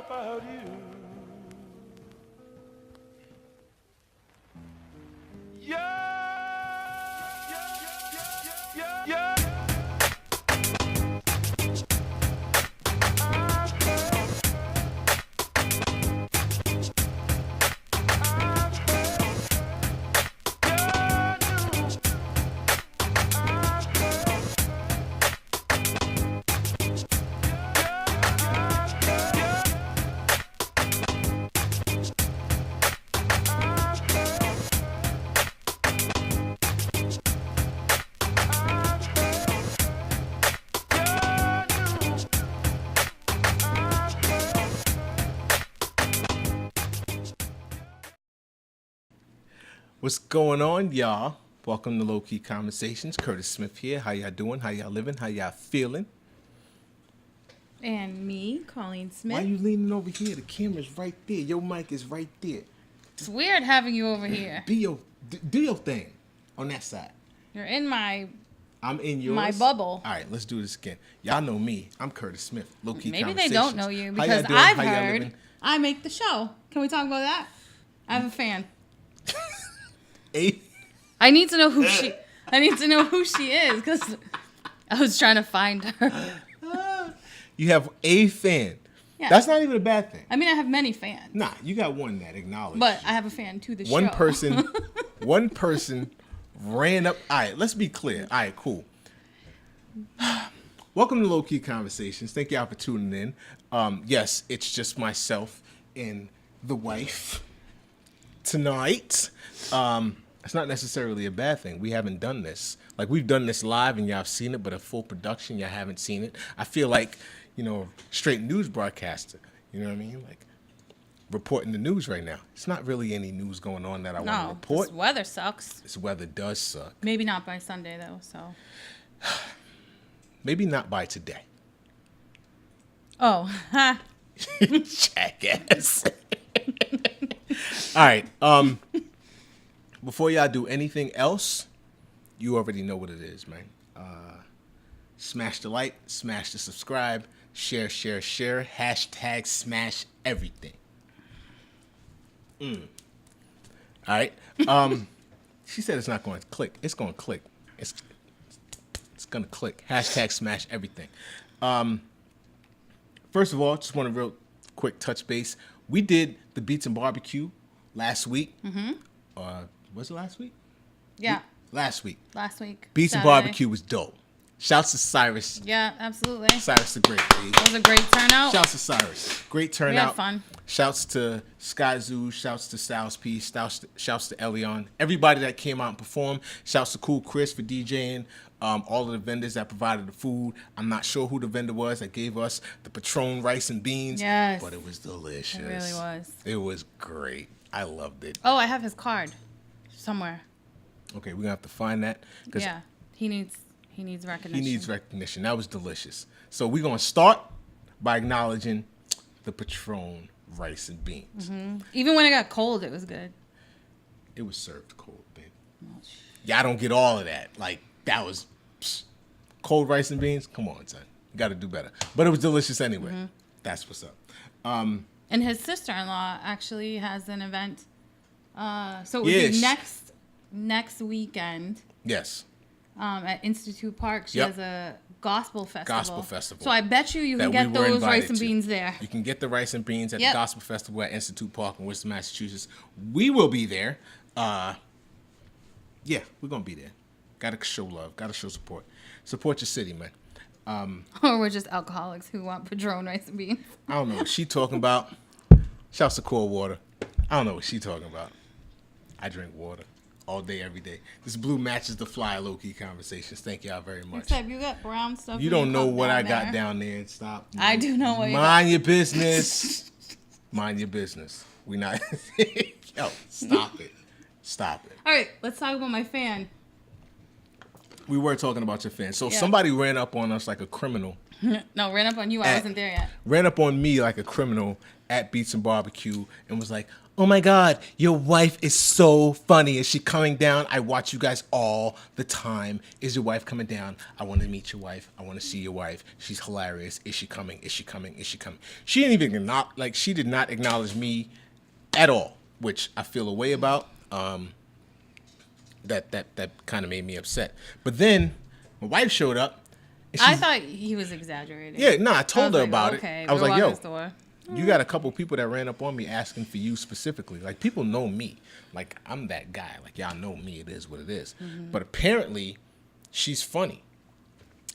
about you. Yeah. What's going on, y'all? Welcome to Low Key Conversations. Curtis Smith here. How y'all doing? How y'all living? How y'all feeling? And me, Colleen Smith. Why you leaning over here? The camera's right there. Your mic is right there. It's weird having you over here. Do your thing on that side. You're in my I'm in yours. my bubble. All right, let's do this again. Y'all know me. I'm Curtis Smith. Low Key Maybe Conversations. they don't know you How y'all because doing? I've How y'all heard living? I make the show. Can we talk about that? I have a fan. I need to know who she. I need to know who she is because I was trying to find her. You have a fan. Yeah. That's not even a bad thing. I mean, I have many fans. Nah, you got one that acknowledges. But I have a fan to the show. One person ran up. All right, let's be clear. All right, cool. Welcome to Low Key Conversations. Thank y'all for tuning in. Yes, it's just myself and the wife tonight. It's not necessarily a bad thing. We haven't done this. Like, we've done this live and y'all have seen it, but a full production, y'all haven't seen it. I feel like, straight news broadcaster. You know what I mean? Like, reporting the news right now. It's not really any news going on that I want to report. This weather sucks. This weather does suck. Maybe not by Sunday, though, so. Maybe not by today. Oh, ha. Jackass. All right. Before y'all do anything else, you already know what it is, man. Smash the like, smash the subscribe, share, hashtag smash everything. All right. She said it's not going to click. It's going to click. It's going to click. Hashtag smash everything. First of all, just want to real quick touch base. We did the Beats and Barbecue last week. Mm-hmm. Was it last week? Yeah. Last week. Beats and Barbecue was dope. Shouts to Cyrus. Yeah, absolutely. Cyrus the Great. That was a great turnout. Shouts to Cyrus. Great turnout. We had fun. Shouts to Sky Zoo. Shouts to Styles P. Shouts to Elion. Everybody that came out and performed. Shouts to Cool Chris for DJing. All of the vendors that provided the food. I'm not sure who the vendor was that gave us the Patron rice and beans. Yes. But it was delicious. It really was. It was great. I loved it. Oh, I have his card somewhere. Okay, we're gonna have to find that. Yeah, he needs recognition. He needs recognition. That was delicious. So we're gonna start by acknowledging the Patron rice and beans. Mm-hmm. Even when it got cold, it was good. It was served cold, babe. Y'all don't get all of that. Like, that was cold rice and beans. Come on, son. You got to do better. But it was delicious anyway. Mm-hmm. That's what's up. And his sister-in-law actually has an event. So it would be next weekend. Yes. At Institute Park. She has a gospel festival. So I bet you can get those rice and beans there. You can get the rice and beans at the gospel festival at Institute Park in Worcester, Massachusetts. We will be there. Yeah, we're going to be there. Got to show love. Got to show support. Support your city, man. Or we're just alcoholics who want Padron rice and beans. I don't know what she talking about. Shouts to Cold Water. I don't know what she talking about. I drink water all day, every day. This blue matches the fly low-key conversations. Thank y'all very much. Except you got brown stuff. You don't know what I got down there. Stop. I do know what you got. Mind your business. Mind your business. We not. Yo, stop it. Stop it. All right, let's talk about my fan. We were talking about your fan. So somebody ran up on us like a criminal. No, ran up on you. I wasn't there yet. Ran up on me like a criminal at Beats and Barbecue and was like, oh my God, your wife is so funny. Is she coming down? I watch you guys all the time. Is your wife coming down? I want to meet your wife. I want to see your wife. She's hilarious. Is she coming? Is she coming? Is she coming? She didn't even she did not acknowledge me at all, which I feel a way about. That kind of made me upset. But then my wife showed up. I thought he was exaggerating. Yeah, no, I told her about it. I was like, yo, store. You got a couple people that ran up on me asking for you specifically. Like, people know me. Like, I'm that guy. Like, y'all know me. It is what it is. Mm-hmm. But apparently, she's funny.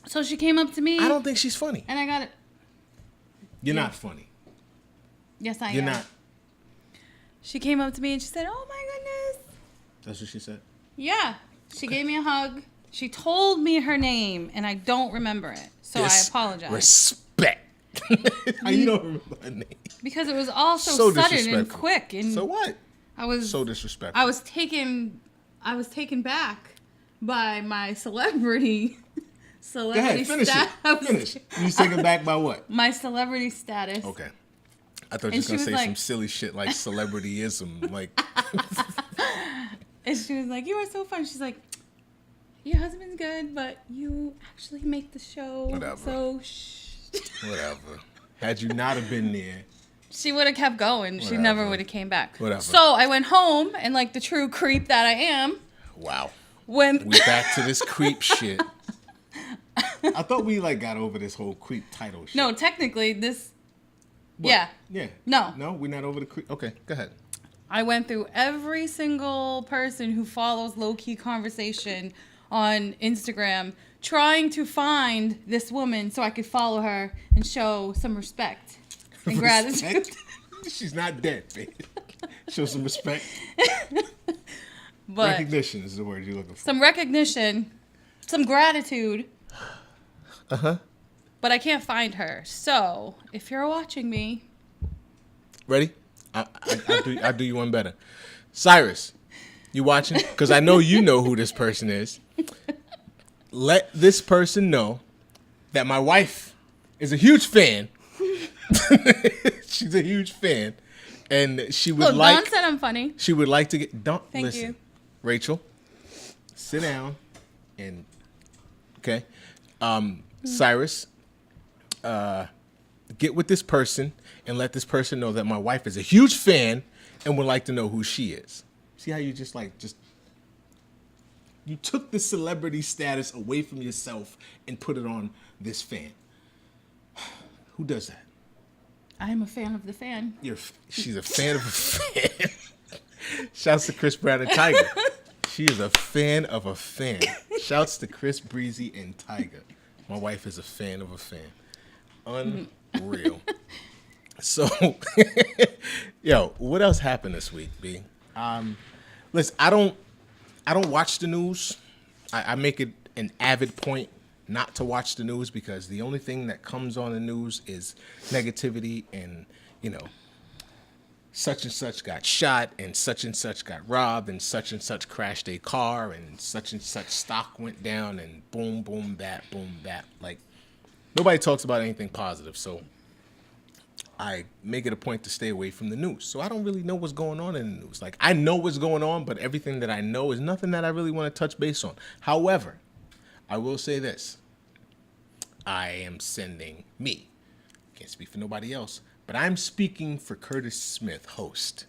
So she came up to me. I don't think she's funny. And I got it. You're not funny. Yes, I am. You're not. She came up to me and she said, oh, my goodness. That's what she said? Yeah. She gave me a hug. She told me her name, and I don't remember it. So I apologize. Respect. How you don't remember her name? Because it was all so sudden and quick. And so what? I was so disrespectful. I was taken back by my celebrity Go ahead, finish it. Finish. You was taken back by what? My celebrity status. Okay. I thought you were going to say some silly shit like celebrityism. Like. And she was like, you are so fun. She's like, your husband's good, but you actually make the show. Whatever. So shh. Whatever. Had you not have been there. She would have kept going. Whatever. She never would have came back. Whatever. So I went home, and like the true creep that I am. Wow. We back to this creep shit. I thought we like got over this whole creep title shit. No, technically this. What? Yeah. Yeah. No, we're not over the creep. Okay, go ahead. I went through every single person who follows Low Key Conversation on Instagram, trying to find this woman so I could follow her and show some respect and gratitude. She's not dead, baby. Show some respect. But recognition is the word you're looking for. Some recognition, some gratitude. Uh-huh. But I can't find her. So, if you're watching me. Ready? I'll do you one better. Cyrus, you watching? Because I know you know who this person is. Let this person know that my wife is a huge fan. She's a huge fan. And she would Dawn said I'm funny. She would like to get... Thank listen, you. Rachel, sit down and... Okay? Cyrus, get with this person and let this person know that my wife is a huge fan and would like to know who she is. See how you you took the celebrity status away from yourself and put it on this fan. Who does that? I am a fan of the fan. She's a fan of a fan. Shouts to Chris Brown and Tiger. She is a fan of a fan. Shouts to Chris Breezy and Tiger. My wife is a fan of a fan. Unreal. So, yo, what else happened this week, B? Listen, I don't watch the news. I make it an avid point not to watch the news because the only thing that comes on the news is negativity and, such and such got shot and such got robbed and such crashed a car and such stock went down and boom, boom, that, boom, that. Like, nobody talks about anything positive, so I make it a point to stay away from the news. So I don't really know what's going on in the news. Like, I know what's going on, but everything that I know is nothing that I really want to touch base on. However, I will say this. I am sending can't speak for nobody else, but I'm speaking for Curtis Smith, host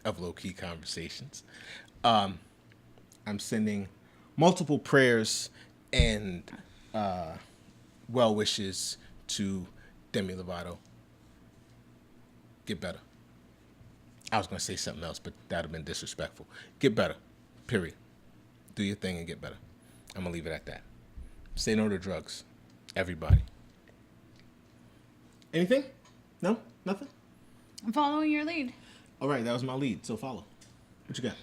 of Low Key Conversations. I'm sending multiple prayers and well wishes to Demi Lovato. Get better. I was going to say something else, but that would have been disrespectful. Get better. Period. Do your thing and get better. I'm going to leave it at that. Say no to drugs. Everybody. Anything? No? Nothing? I'm following your lead. All right, that was my lead, so follow. What you got?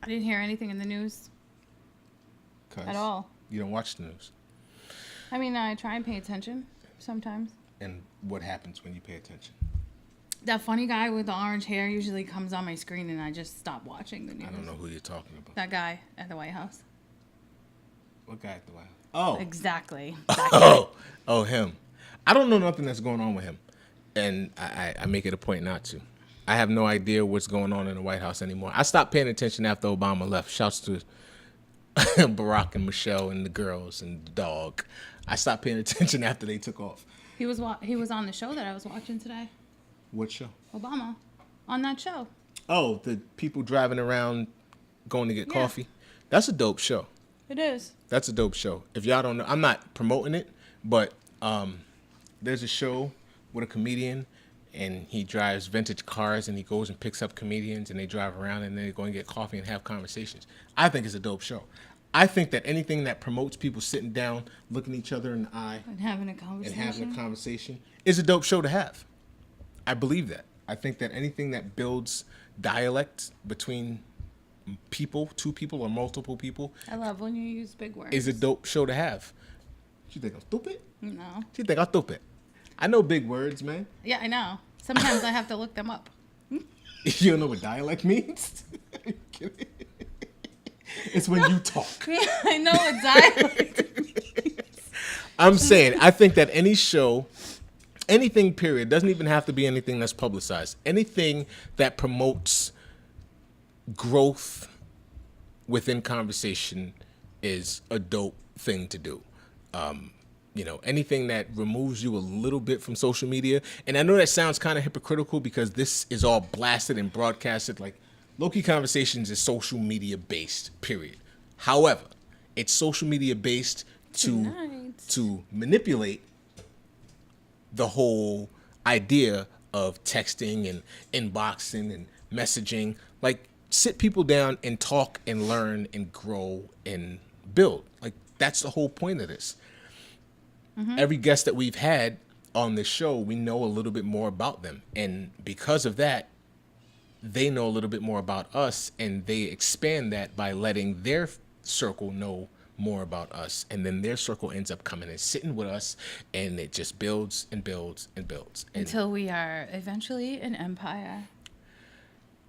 I didn't hear anything in the news. At all. You don't watch the news. I mean, I try and pay attention sometimes. And what happens when you pay attention? That funny guy with the orange hair usually comes on my screen and I just stop watching the news. I don't know who you're talking about. That guy at the White House. What guy at the White House? Oh. Exactly. Oh, him. I don't know nothing that's going on with him. And I make it a point not to. I have no idea what's going on in the White House anymore. I stopped paying attention after Obama left. Shouts to Barack and Michelle and the girls and the dog. I stopped paying attention after they took off. He was on the show that I was watching today. What show? Obama. On that show. Oh, the people driving around going to get coffee. That's a dope show. It is. That's a dope show. If y'all don't know, I'm not promoting it, but there's a show with a comedian, and he drives vintage cars, and he goes and picks up comedians, and they drive around, and they go and get coffee and have conversations. I think it's a dope show. I think that anything that promotes people sitting down, looking each other in the eye, And having a conversation. is a dope show to have. I believe that. I think that anything that builds dialect between people, two people or multiple people, I love when you use big words. is a dope show to have. You think I'm stupid? No. You think I'm stupid? I know big words, man. Yeah, I know. Sometimes I have to look them up. You don't know what dialect means? Are you kidding? It's when you talk. Yeah, I know what dialect means. I'm saying, I think that any show, anything period, doesn't even have to be anything that's publicized. Anything that promotes growth within conversation is a dope thing to do. Anything that removes you a little bit from social media. And I know that sounds kind of hypocritical because this is all blasted and broadcasted. Like, Low-Key Conversations is social media based, period. However, it's social media based to manipulate the whole idea of texting and inboxing and messaging. Like, sit people down and talk and learn and grow and build. Like, that's the whole point of this. Mm-hmm. Every guest that we've had on this show, we know a little bit more about them. And because of that, they know a little bit more about us, and they expand that by letting their circle know more about us. And then their circle ends up coming and sitting with us, and it just builds and builds and builds. Until we are eventually an empire.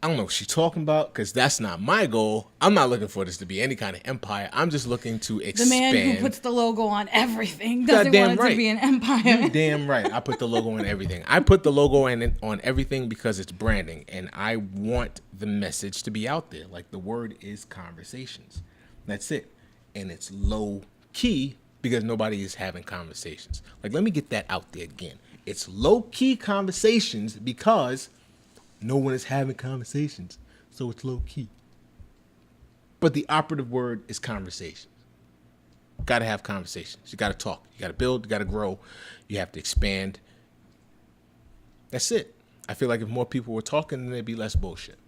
I don't know what she's talking about, because that's not my goal. I'm not looking for this to be any kind of empire. I'm just looking to expand. The man who puts the logo on everything doesn't want it to be an empire. You damn right. I put the logo on everything. I put the logo on everything because it's branding, and I want the message to be out there. Like, the word is conversations. That's it. And it's low key because nobody is having conversations. Like, let me get that out there again. It's low key conversations because no one is having conversations, so it's low key. But the operative word is conversations. Got to have conversations. You got to talk. You got to build. You got to grow. You have to expand. That's it. I feel like if more people were talking, then there'd be less bullshit.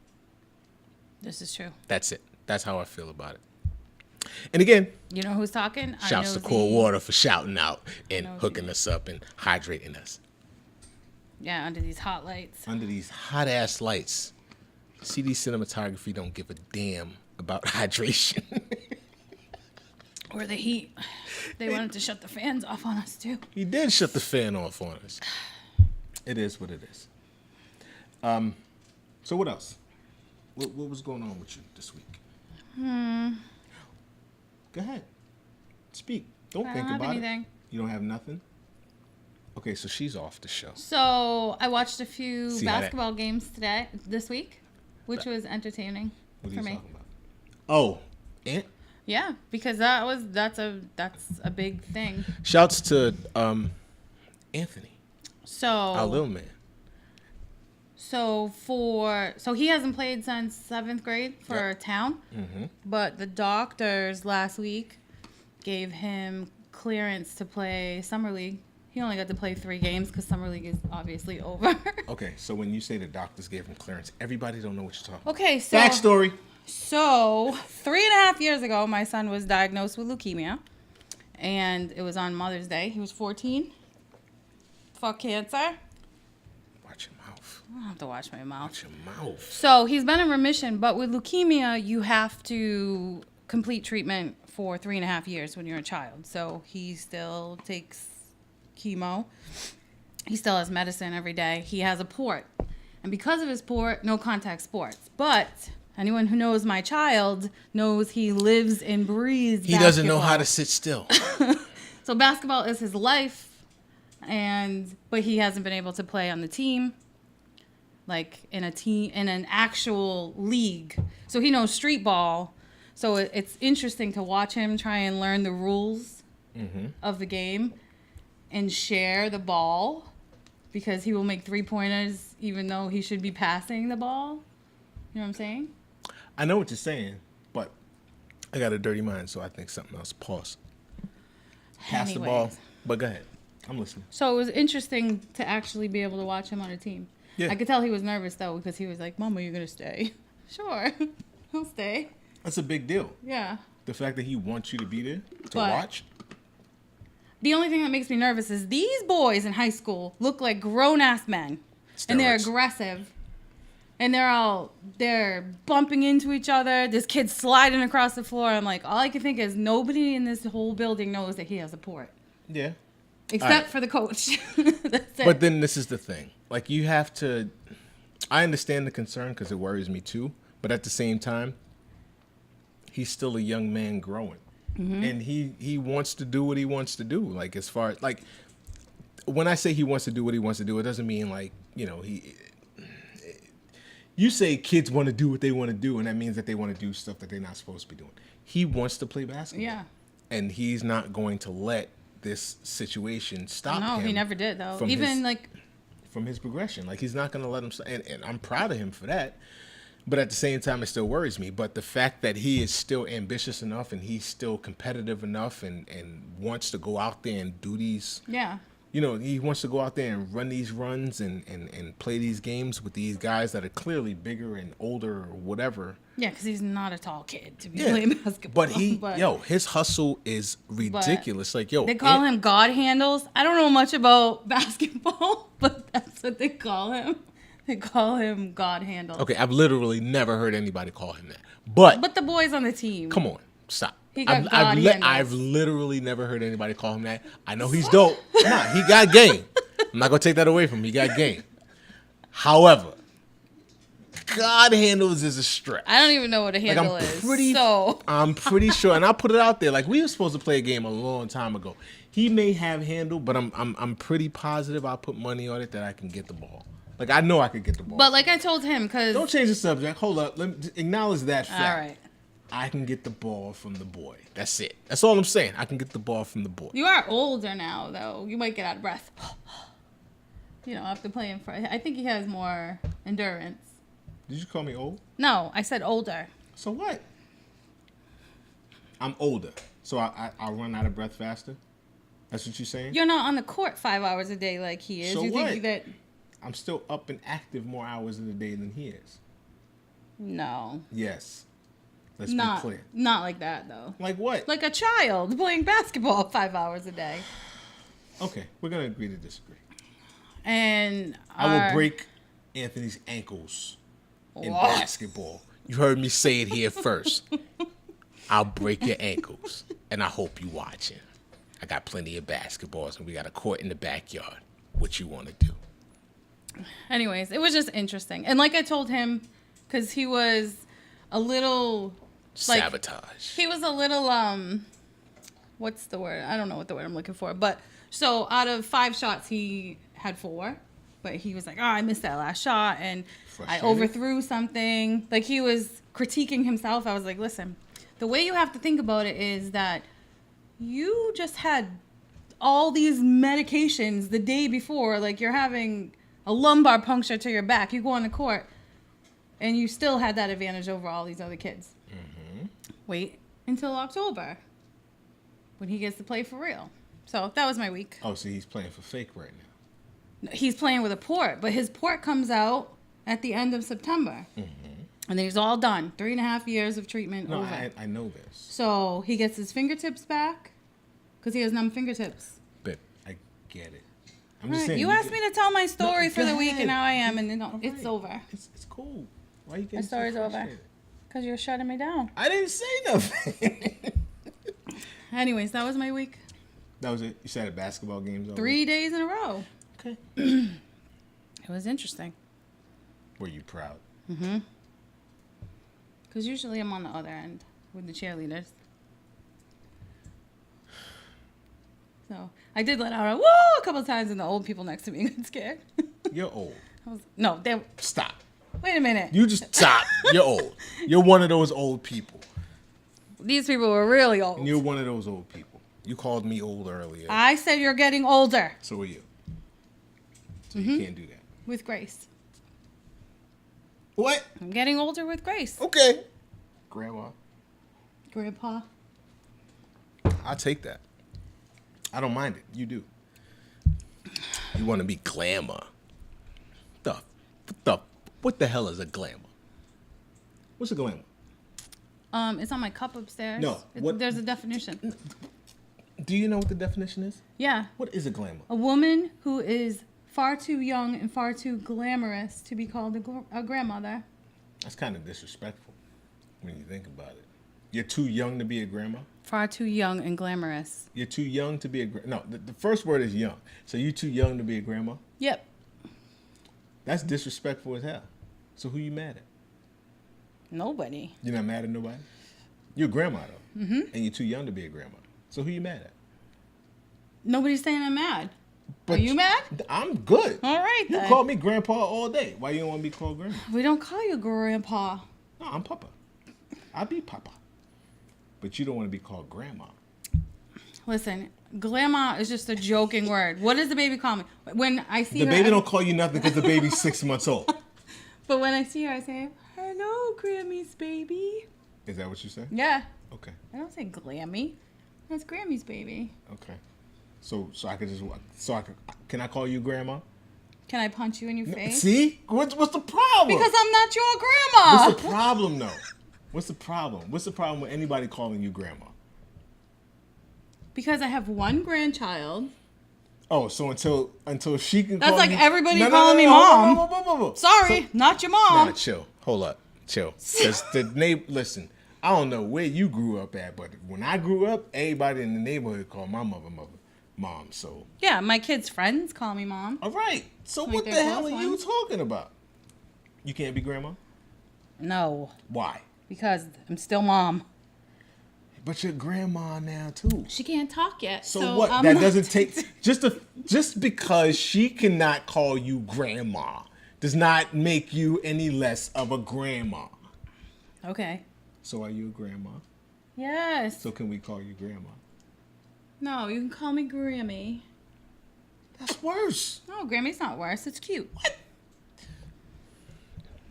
This is true. That's it. That's how I feel about it. And again, you know who's talking? Shouts to Cold Water for shouting out and hooking us up and hydrating us. Yeah, under these hot lights. Under these hot-ass lights. CD Cinematography don't give a damn about hydration. Or the heat. They wanted to shut the fans off on us, too. He did shut the fan off on us. It is what it is. So what else? What was going on with you this week? Go ahead. Speak. Don't think about it. You don't have nothing? Okay, so she's off the show. So I watched a few basketball games this week, which was entertaining for me. What are you talking about? Oh, Ant? Yeah, because that's a big thing. Shouts to Anthony. So our little man. So he hasn't played since 7th grade for town, but the doctors last week gave him clearance to play summer league. He only got to play 3 games because summer league is obviously over. Okay, so when you say the doctors gave him clearance, everybody don't know what you're talking about. Okay, so backstory. So 3.5 years ago, my son was diagnosed with leukemia, and it was on Mother's Day. He was 14. Fuck cancer. Watch your mouth. I don't have to watch my mouth. Watch your mouth. So he's been in remission, but with leukemia, you have to complete treatment for 3.5 years when you're a child. So he still takes chemo. He still has medicine every day. He has a port. And because of his port, no contact sports. But anyone who knows my child knows he lives and breathes basketball. He doesn't know how to sit still. So basketball is his life, but he hasn't been able to play on the team. like in a team, in an actual league. So he knows street ball. So it's interesting to watch him try and learn the rules of the game and share the ball, because he will make 3-pointers even though he should be passing the ball. You know what I'm saying? I know what you're saying, but I got a dirty mind, so I think something else. Pause. Pass the ball. Anyways. But go ahead. I'm listening. So it was interesting to actually be able to watch him on a team. Yeah. I could tell he was nervous, though, because he was like, Mama, you're going to stay. Sure. I'll stay. That's a big deal. Yeah. The fact that he wants you to be there to But- watch. The only thing that makes me nervous is these boys in high school look like grown-ass men. And they're Steroids. aggressive. And they're bumping into each other. This kid's sliding across the floor. I'm like, all I can think is nobody in this whole building knows that he has a port. Yeah. Except Alright. for the coach. That's it. But then this is the thing. Like, you have to... I understand the concern because it worries me too. But at the same time, he's still a young man growing. And he wants to do what he wants to do. Like, as far as... Like, when I say he wants to do what he wants to do, it doesn't mean, like, you know, he... You say kids want to do what they want to do, and that means that they want to do stuff that they're not supposed to be doing. He wants to play basketball. Yeah. And he's not going to let this situation stop him. No, he never did, though. from Even, his- like... From his progression. Like, he's not going to let him... And I'm proud of him for that. But at the same time, it still worries me. But the fact that he is still ambitious enough and he's still competitive enough and wants to go out there and do these... Yeah. You know, he wants to go out there and run these runs and play these games with these guys that are clearly bigger and older or whatever. Yeah, because he's not a tall kid to be Yeah. playing basketball. But his hustle is ridiculous. Like, yo, They call him God Handles. I don't know much about basketball, but that's what they call him. They call him God Handles. Okay, I've literally never heard anybody call him that. But the boys on the team. come on, stop. He got God handles. I've literally never heard anybody call him that. I know he's dope. Nah, he got game. I'm not gonna take that away from him. He got game. However, God Handles is a stretch. I don't even know what a handle is. I'm pretty sure, and I'll put it out there. Like, we were supposed to play a game a long time ago. He may have handle, but I'm pretty positive. I'll put money on it that I can get the ball. Like, I know I could get the ball. But like I told him, because... Don't change the subject. Hold up. Let me acknowledge that fact. All right. I can get the ball from the boy. That's it. That's all I'm saying. I can get the ball from the boy. You are older now, though. You might get out of breath. You know, after playing for... I think he has more endurance. Did you call me old? No, I said older. So what? I'm older. So I'll run out of breath faster? That's what you're saying? You're not on the court 5 hours a day like he is. So you what? think that... I'm still up and active more hours in the day than he is. No. Yes. Let's be Not, clear. not like that, though. Like what? Like a child playing basketball 5 hours a day. Okay, we're going to agree to disagree. And I will break Anthony's ankles in basketball. You heard me say it here first. I'll break your ankles, and I hope you watching. I got plenty of basketballs, and we got a court in the backyard. What you want to do? Anyways, it was just interesting. And like I told him, because he was a little... like, Sabotage. he was a little, what's the word? I don't know what the word I'm looking for. But, so out of 5 shots, he had 4. But he was like, oh, I missed that last shot, and I Frustrated? overthrew something. Like, he was critiquing himself. I was like, listen, the way you have to think about it is that you just had all these medications the day before. Like, you're having a lumbar puncture to your back. You go on the court, and you still had that advantage over all these other kids. Wait until October when he gets to play for real. So that was my week. Oh, so he's playing for fake right now. He's playing with a port, but his port comes out at the end of September. And then he's all done. 3.5 years of treatment No, over. I know this. So he gets his fingertips back because he has numb fingertips. But I get it. I'm Right. just saying. You asked me to tell my story No, for go the week, ahead. and now I am, and then All it's right. over. It's cool. Why are you getting My story's so over. frustrated? Because you're shutting me down. I didn't say nothing. Anyways, that was my week. That was it. You said at basketball games. 3 days in a row. Okay. It was interesting. Were you proud? Because usually I'm on the other end with the cheerleaders. So I did let out a woo a couple times, and the old people next to me got scared. You're old. No, they. Stop. Wait a minute. You just stop. You're old. You're one of those old people. These people were really old. And you're one of those old people. You called me old earlier. I said you're getting older. So are you. So you can't do that. With grace. What? I'm getting older with grace. Okay. Grandma. Grandpa. I'll take that. I don't mind it. You do. You want to be glamour. What the hell is a glamour? What's a glamour? It's on my cup upstairs. No, what- There's a definition. Do you know what the definition is? Yeah. What is a glamour? A woman who is far too young and far too glamorous to be called a grandmother. That's kind of disrespectful when you think about it. You're too young to be a grandma? Far too young and glamorous. You're too young to be a No, the first word is young. So you're too young to be a grandma? Yep. That's disrespectful as hell. So who you mad at? Nobody. You're not mad at nobody? You're a grandma, though. Mm-hmm. And you're too young to be a grandma. So who you mad at? Nobody's saying I'm mad. But Are you mad? I'm good. All right, You then. call me grandpa all day. Why you don't want to be called grandma? We don't call you grandpa. No, I'm papa. I be papa. But you don't want to be called grandma. Listen, grandma is just a joking word. What does the baby call me? When I see The her, baby don't call you nothing because the baby's 6 months old. But when I see her, I say, "Hello, Grammy's baby." Is that what you say? Yeah. Okay. I don't say Glammy. That's Grammy's baby. Okay. So I could just can I call you grandma? Can I punch you in your face? See? What's the problem? Because I'm not your grandma. What's the problem though? What's the problem? What's the problem with anybody calling you grandma? Because I have one grandchild. Oh, so until she can That's call like you... everybody calling me mom. Whoa. Sorry, not your mom. Nah, chill. Hold up. Chill. Because the neighbor... Listen, I don't know where you grew up at, but when I grew up, everybody in the neighborhood called my mom, so... Yeah, my kids' friends call me mom. All right. So Like what the they're hell are close you ones. talking about? You can't be grandma? No, Why? because I'm still mom. But you're grandma now, too. She can't talk yet. So what? I'm That not- doesn't take... Just because she cannot call you grandma does not make you any less of a grandma. Okay. So are you a grandma? Yes. So can we call you grandma? No, you can call me Grammy. That's worse. No, Grammy's not worse. It's cute. What?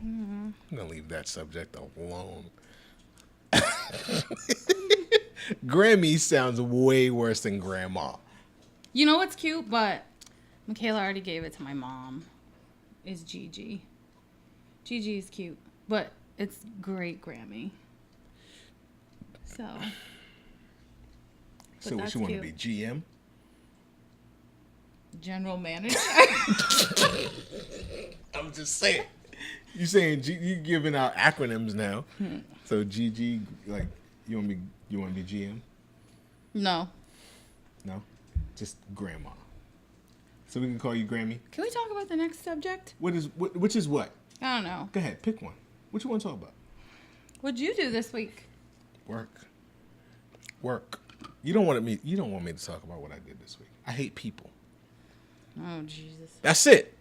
I'm gonna leave that subject alone. Grammy sounds way worse than grandma. You know what's cute? But Michaela already gave it to my mom. Is Gigi. Gigi is cute, but it's great Grammy. So So what that's you want to be, cute. GM? General manager. I'm just saying. You saying you giving out acronyms now? So GG, like you want to be GM? No. No, just grandma. So we can call you Grammy. Can we talk about the next subject? Which is what? I don't know. Go ahead, pick one. What you want to talk about? What'd you do this week? Work. You don't want me to talk about what I did this week. I hate people. Oh Jesus. That's it.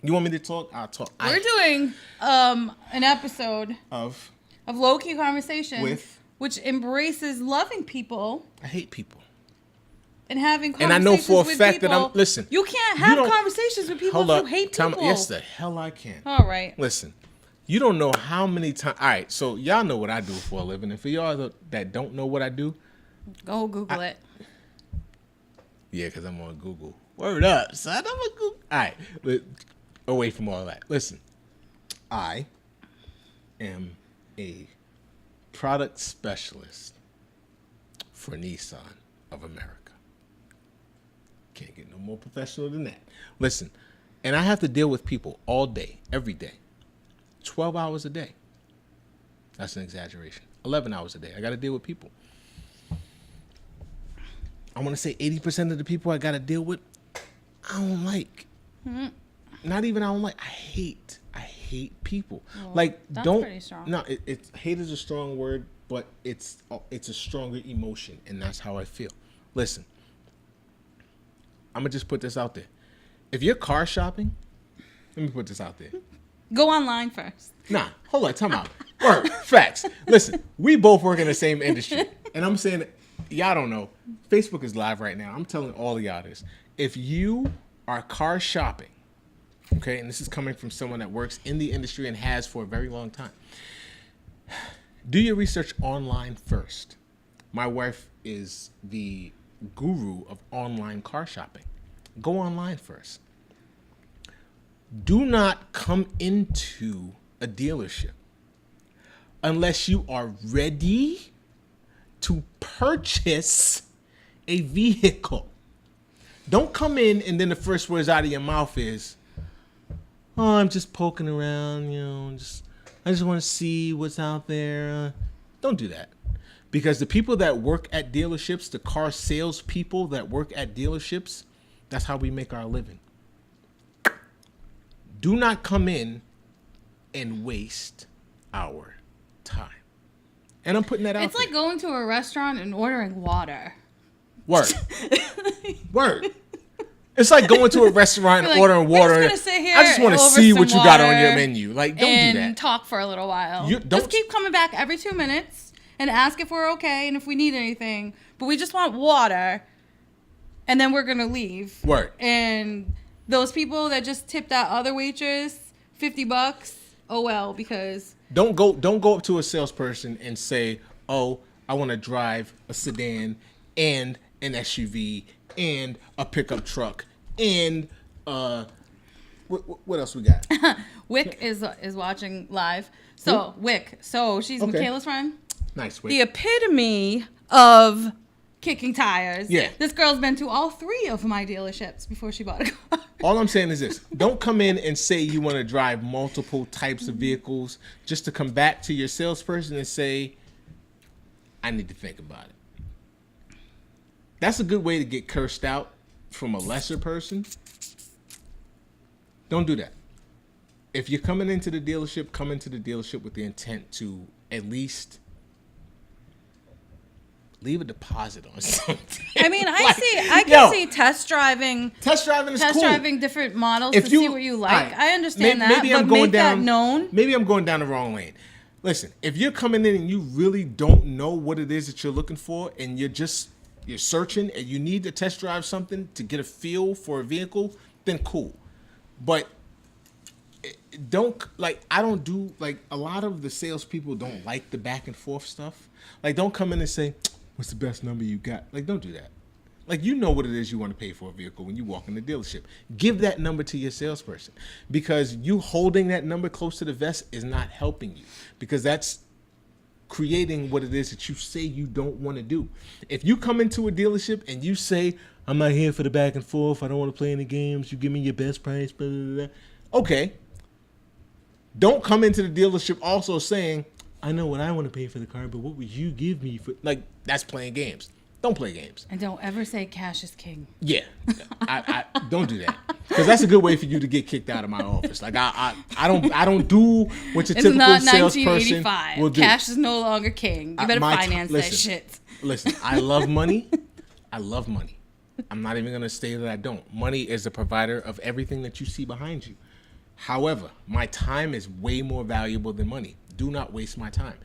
You want me to talk? I'll talk. We're doing an episode of low-key conversation With? which embraces loving people I hate people. and having And conversations I know for a with fact that people. listen. You can't you have don't- conversations with people Hold if up. you hate Time- people. Yes, the hell I can. All right. Listen, you don't know how many times. All right, so y'all know what I do for a living, and for y'all that don't know what I do, Go Google it. yeah, because I'm on Google. Word up, son. I'm on Google. All right, but away from all that. Listen, I am a product specialist for Nissan of America. Can't get no more professional than that. Listen, and I have to deal with people all day, every day. 12 hours a day. That's an exaggeration. 11 hours a day. I got to deal with people. I want to say 80% of the people I got to deal with, I don't like. Not even I don't like. I hate people. Well, like that's don't. pretty strong. No, it's hate is a strong word, but it's a stronger emotion, and that's how I feel. Listen, I'm gonna just put this out there. If you're car shopping, Let me put this out there. Go online first. Nah, hold on, time out. Word, facts. Listen, we both work in the same industry. And I'm saying, y'all don't know, Facebook is live right now. I'm telling all of y'all this. If you are car shopping, okay, and this is coming from someone that works in the industry and has for a very long time, do your research online first. My wife is the guru of online car shopping. Go online first. Do not come into a dealership unless you are ready to purchase a vehicle. Don't come in and then the first words out of your mouth is, "Oh, I'm just poking around, I just want to see what's out there." Don't do that. Because the people that work at dealerships, the car sales people that work at dealerships, that's how we make our living. Do not come in and waste our time. And I'm putting that out It's like going to a restaurant and ordering water. Word. Word. It's like going to a restaurant and ordering water. We're just gonna sit here I just want to see what you got on your menu. Like, don't and do that. Talk for a little while. Don't just keep coming back every 2 minutes and ask if we're okay and if we need anything. But we just want water, and then we're gonna leave. Word. And those people that just tip that other waitress $50, oh well, because Don't go up to a salesperson and say, "Oh, I want to drive a sedan and an SUV and a pickup truck and what else we got?" Wick is watching live. So Wick, she's Okay. Michaela's friend. Nice. The epitome of kicking tires. Yeah. This girl's been to all 3 of my dealerships before she bought a car. All I'm saying is this. Don't come in and say you want to drive multiple types of vehicles just to come back to your salesperson and say, "I need to think about it." That's a good way to get cursed out from a lesser person. Don't do that. If you're coming into the dealership, come into the dealership with the intent to at least leave a deposit on something. I mean, I can see test driving different models to see what you like. Right, I understand that, but make that known. Maybe I'm going down the wrong lane. Listen, if you're coming in and you really don't know what it is that you're looking for, and you're searching and you need to test drive something to get a feel for a vehicle, then cool. But I don't do, a lot of the salespeople don't like the back and forth stuff. Like, don't come in and say, "What's the best number you got?" Like, don't do that. Like, you know what it is you want to pay for a vehicle when you walk in the dealership. Give that number to your salesperson, because you holding that number close to the vest is not helping you, because that's creating what it is that you say you don't want to do. If you come into a dealership and you say, "I'm not here for the back and forth, I don't want to play any games, you give me your best price, blah, blah, blah." Okay. Don't come into the dealership also saying, "I know what I want to pay for the car, but what would you give me for..." Like, that's playing games. Don't play games. And don't ever say cash is king. Yeah, I don't do that, because that's a good way for you to get kicked out of my office. Like, I don't do what your It's typical not salesperson 1985. will do. Cash is no longer king. You better finance that shit. Listen, I love money. I love money. I'm not even gonna say that I don't. Money is the provider of everything that you see behind you. However, my time is way more valuable than money. Do not waste my time.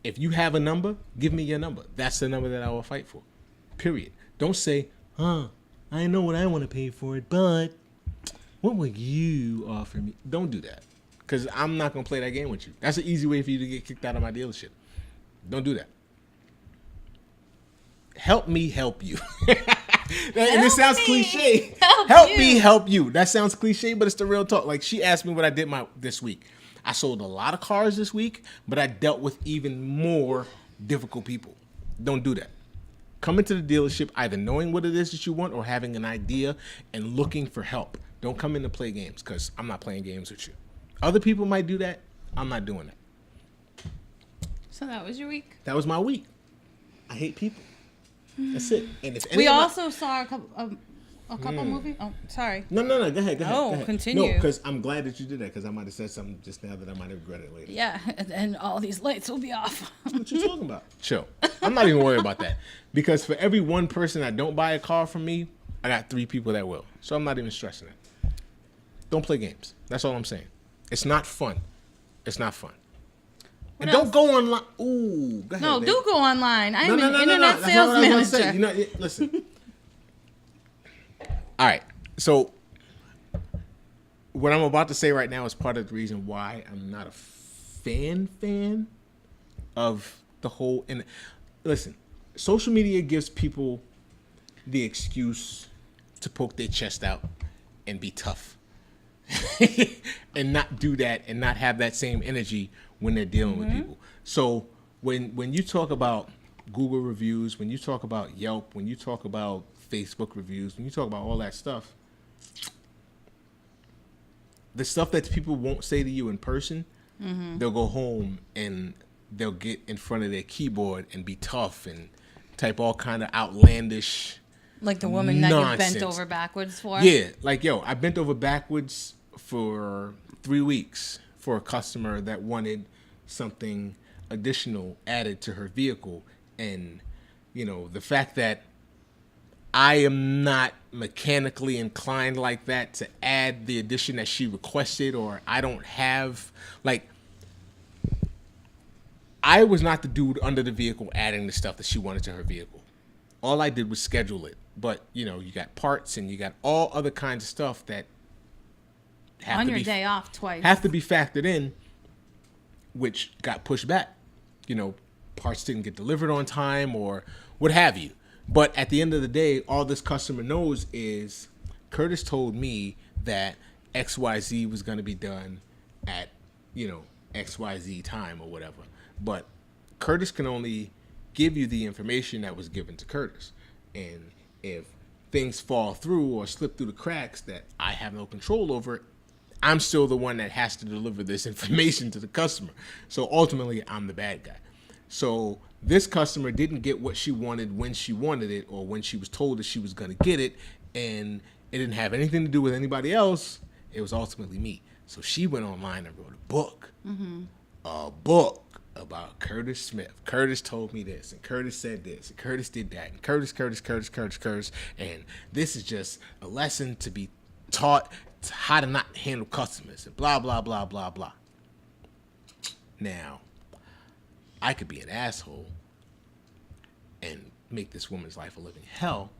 If you have a number, give me your number. That's the number that I will fight for. Period. Don't say, "I know what I want to pay for it, but what would you offer me?" Don't do that, because I'm not going to play that game with you. That's an easy way for you to get kicked out of my dealership. Don't do that. Help me help you. And it sounds cliche. Help me help you. That sounds cliche, but it's the real talk. Like, she asked me what I did this week. I sold a lot of cars this week, but I dealt with even more difficult people. Don't do that. Come into the dealership either knowing what it is that you want or having an idea and looking for help. Don't come in to play games, because I'm not playing games with you. Other people might do that. I'm not doing that. So that was your week? That was my week. I hate people. That's it. And if we also saw a couple movies. Oh, sorry. No. Go ahead. Oh, go ahead. continue. No, because I'm glad that you did that, because I might have said something just now that I might have regretted later. Yeah, and all these lights will be off. What you talking about? Chill. I'm not even worried about that, because for every one person that don't buy a car from me, I got 3 people that will. So I'm not even stressing it. Don't play games. That's all I'm saying. It's not fun. It's not fun. What And else? don't go online. Ooh, go ahead. No, babe. do go online. I'm an internet That's not sales what I was gonna say. manager. You know, listen. All right. So what I'm about to say right now is part of the reason why I'm not a fan of the whole. And listen, social media gives people the excuse to poke their chest out and be tough, and not do that and not have that same energy when they're dealing with people. So when you talk about Google reviews, when you talk about Yelp, when you talk about Facebook reviews, when you talk about all that stuff, the stuff that people won't say to you in person, they'll go home and they'll get in front of their keyboard and be tough and type all kind of outlandish Like the woman that nonsense. you bent over backwards for. Yeah, like, yo, I bent over backwards for 3 weeks for a customer that wanted something additional added to her vehicle. And, you know, the fact that I am not mechanically inclined like that to add the addition that she requested, or I don't have, like, I was not the dude under the vehicle adding the stuff that she wanted to her vehicle. All I did was schedule it. But, you know, you got parts and you got all other kinds of stuff that have On to your be, day off twice. have to be factored in, which got pushed back. You know, parts didn't get delivered on time or what have you. But at the end of the day, all this customer knows is Curtis told me that XYZ was going to be done at, you know, XYZ time or whatever. But Curtis can only give you the information that was given to Curtis. And if things fall through or slip through the cracks that I have no control over, I'm still the one that has to deliver this information to the customer. So ultimately, I'm the bad guy. So this customer didn't get what she wanted when she wanted it, or when she was told that she was going to get it, and it didn't have anything to do with anybody else. It was ultimately me. So she went online and wrote a book. A book about Curtis Smith. Curtis told me this, and Curtis said this, and Curtis did that, and Curtis, and this is just a lesson to be taught to how to not handle customers, and blah, blah, blah, blah, blah. Now, I could be an asshole and make this woman's life a living hell,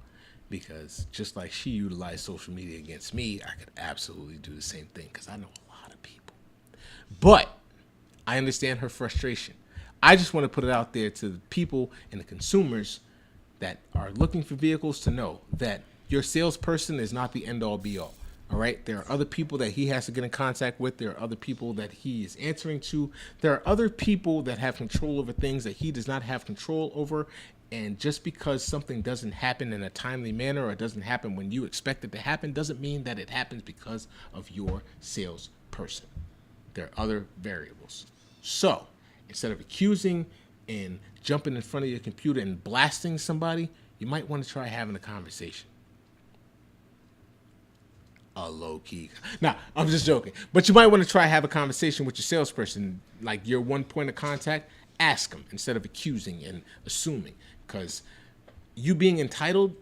because just like she utilized social media against me, I could absolutely do the same thing, because I know a lot of people. But I understand her frustration. I just want to put it out there to the people and the consumers that are looking for vehicles to know that your salesperson is not the end all be all. All right. There are other people that he has to get in contact with. There are other people that he is answering to. There are other people that have control over things that he does not have control over. And just because something doesn't happen in a timely manner, or it doesn't happen when you expect it to happen, doesn't mean that it happens because of your salesperson. There are other variables. So instead of accusing and jumping in front of your computer and blasting somebody, you might want to try having a conversation. A low key. Nah, I'm just joking. But you might want to try have a conversation with your salesperson, like your one point of contact. Ask them instead of accusing and assuming, because you being entitled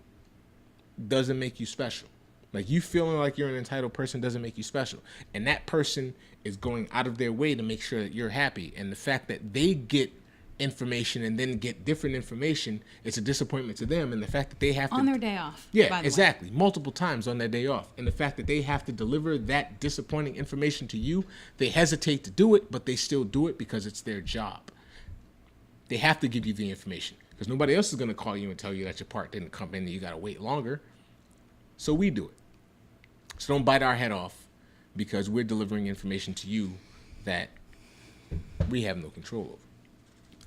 doesn't make you special. Like, you feeling like you're an entitled person doesn't make you special. And that person is going out of their way to make sure that you're happy. And the fact that they get information and then get different information, it's a disappointment to them. And the fact that they have on to... their day off. Yeah, exactly. Multiple times on their day off. And the fact that they have to deliver that disappointing information to you, they hesitate to do it, but they still do it because it's their job. They have to give you the information because nobody else is going to call you and tell you that your part didn't come in and you got to wait longer. So we do it. So don't bite our head off because we're delivering information to you that we have no control over.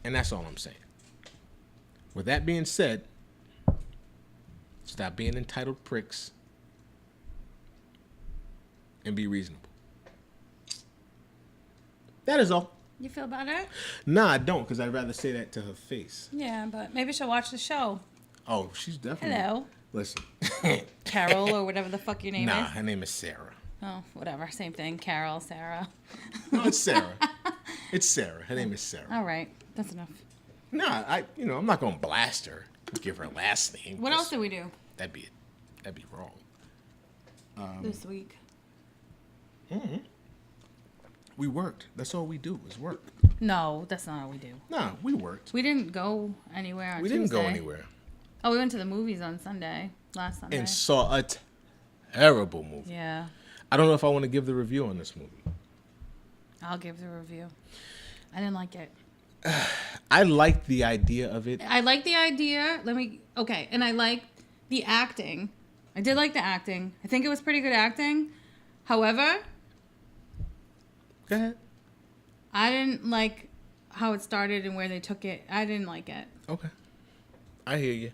And that's all I'm saying. With that being said, stop being entitled pricks and be reasonable. That is all. You feel better? Nah, I don't, because I'd rather say that to her face. Yeah, but maybe she'll watch the show. Oh, she's definitely... Hello. Listen. Carol or whatever the fuck your name Nah, is. her name is Sarah. Oh, whatever. Same thing. Carol, Sarah. No, it's Sarah. It's Sarah. Her name is Sarah. All right. That's enough. Nah, I'm not going to blast her. Give her last name. What else do we do That'd be wrong. this week? We worked. That's all we do is work. No, that's not what we do. Nah, we worked. We didn't go anywhere on We Tuesday. didn't go anywhere. Oh, we went to the movies on Sunday. Last Sunday. And saw a terrible movie. Yeah. I don't know if I want to give the review on this movie. I'll give the review. I didn't like it. I liked the idea of it. I like the idea. And I like the acting. I did like the acting. I think it was pretty good acting. However, Go ahead. I didn't like how it started and where they took it. I didn't like it. Okay. I hear you.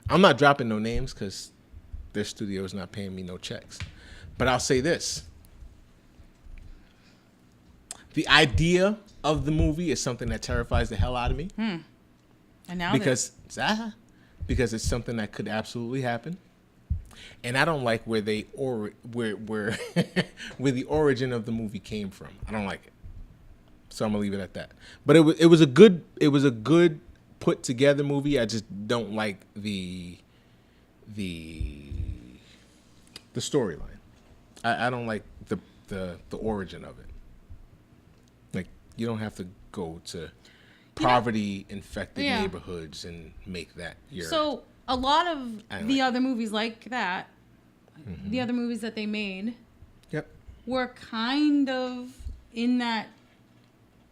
I'm not dropping no names because their studio is not paying me no checks. But I'll say this. The idea of the movie is something that terrifies the hell out of me. And now Because it's something that could absolutely happen. And I don't like where where where the origin of the movie came from. I don't like it. So I'm gonna leave it at that. But it was a good put together movie. I just don't like the storyline. I don't like the origin of it. Like, you don't have to go to poverty infected neighborhoods and make that your. So a lot of the like other movies like that, the other movies that they made, Yep. were kind of in that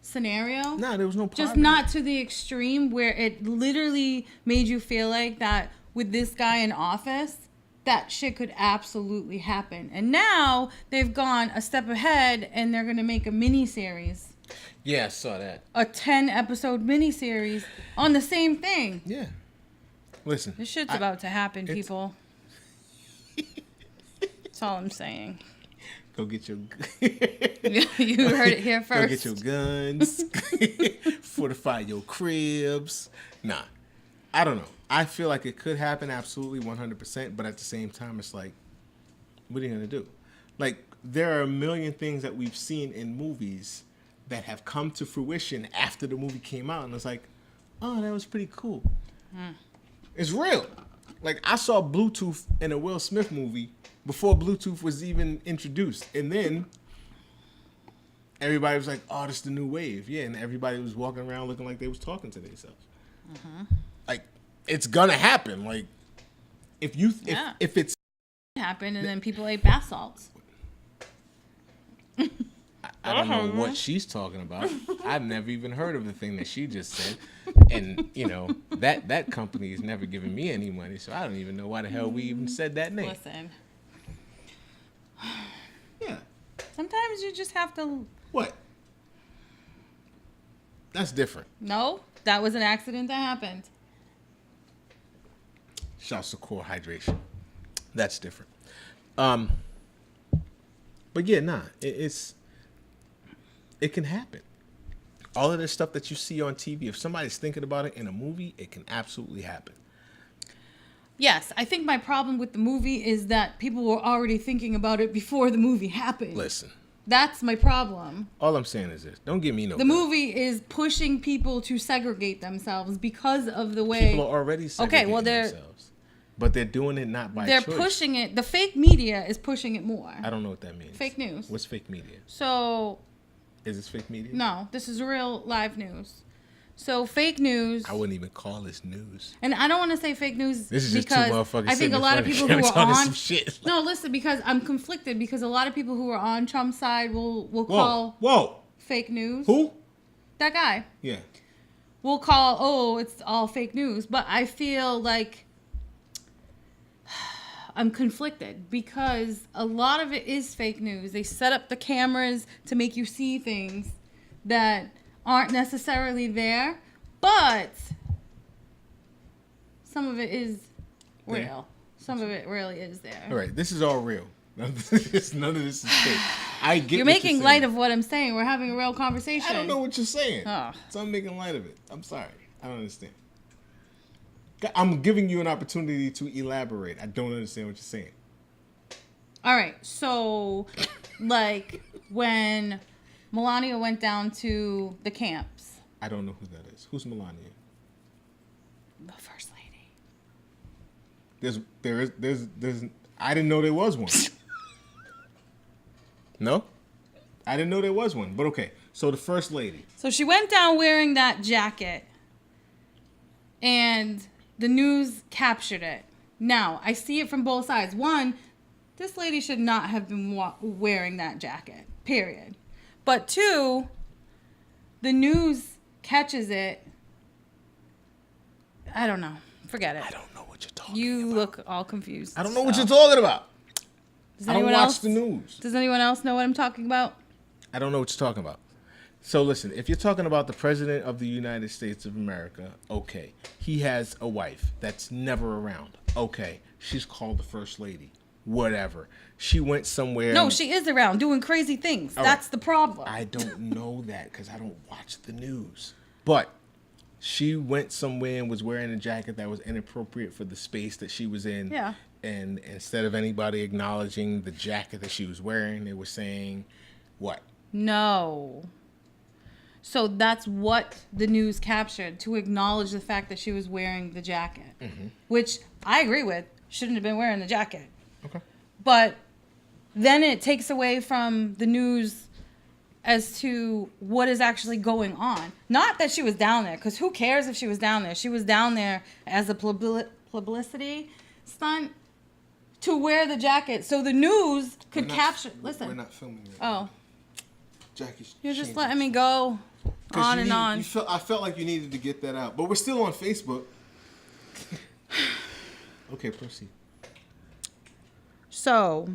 scenario. Nah, there was no poverty. Just not to the extreme where it literally made you feel like that with this guy in office, that shit could absolutely happen. And now they've gone a step ahead and they're going to make a mini series. Yeah, I saw that. A 10-episode mini series on the same thing. Yeah. Listen. This shit's about to happen, people. That's all I'm saying. Go get your. You heard it here first. Go get your guns. Fortify your cribs. Nah, I don't know. I feel like it could happen absolutely 100%, but at the same time, it's like, what are you gonna do? Like, there are a million things that we've seen in movies that have come to fruition after the movie came out, and it's like, oh, that was pretty cool. It's real. Like, I saw Bluetooth in a Will Smith movie before Bluetooth was even introduced. And then everybody was like, oh, this is the new wave. Yeah, and everybody was walking around looking like they was talking to themselves. Like, it's gonna happen. Like, if it's happened and then people ate bath salts. I don't know what she's talking about. I've never even heard of the thing that she just said. And, you know, that company has never given me any money, so I don't even know why the hell we even said that name. Listen. Yeah. Sometimes you just have to... What? That's different. No, that was an accident that happened. Shouts to core hydration. That's different. But yeah, nah, it can happen. All of this stuff that you see on TV, if somebody's thinking about it in a movie, it can absolutely happen. Yes, I think my problem with the movie is that people were already thinking about it before the movie happened. Listen. That's my problem. All I'm saying is this. Don't give me no The movie is pushing people to segregate themselves because of the way... People are already segregating themselves. But they're doing it not by choice. They're pushing it. The fake media is pushing it more. I don't know what that means. Fake news. What's fake media? So... Is this fake media? No, this is real live news. So fake news. I wouldn't even call this news. And I don't want to say fake news this is because just two motherfuckers I think a lot of people who are on some shit. No, listen, because I'm conflicted because a lot of people who are on Trump's side will Whoa. call fake news. Who? That guy. Yeah. Will call, oh, it's all fake news. But I feel like I'm conflicted because a lot of it is fake news. They set up the cameras to make you see things that aren't necessarily there, but some of it is real. Yeah. Some of it really is there. All right, this is all real. None of this is fake. I get. You're making light of what I'm saying. We're having a real conversation. I don't know what you're saying, Oh. so I'm making light of it. I'm sorry. I don't understand. I'm giving you an opportunity to elaborate. I don't understand what you're saying. All right, so like when Melania went down to the camps. I don't know who that is. Who's Melania? The first lady. There's. I didn't know there was one. No? I didn't know there was one, but okay. So the first lady. So she went down wearing that jacket, and the news captured it. Now, I see it from both sides. One, this lady should not have been wearing that jacket, period. But two, the news catches it. I don't know. Forget it. I don't know what you're talking You about. look all confused. I don't know what you're talking about. I don't watch the news. Does anyone else know what I'm talking about? I don't know what you're talking about. So listen, if you're talking about the President of the United States of America, okay. He has a wife that's never around. Okay. She's called the First Lady. Whatever. She went somewhere. No, she is around doing crazy things. That's the problem. I don't know that because I don't watch the news. But she went somewhere and was wearing a jacket that was inappropriate for the space that she was in. Yeah. And instead of anybody acknowledging the jacket that she was wearing, they were saying, what? No. So that's what the news captured, to acknowledge the fact that she was wearing the jacket, which I agree with. Shouldn't have been wearing the jacket. Okay. But then it takes away from the news as to what is actually going on. Not that she was down there, because who cares if she was down there? She was down there as a publicity stunt to wear the jacket so the news could capture. Listen. We're not filming right Oh. Jackie's You're just changing. letting me go on and on. I felt like you needed to get that out. But we're still on Facebook. Okay, proceed. So,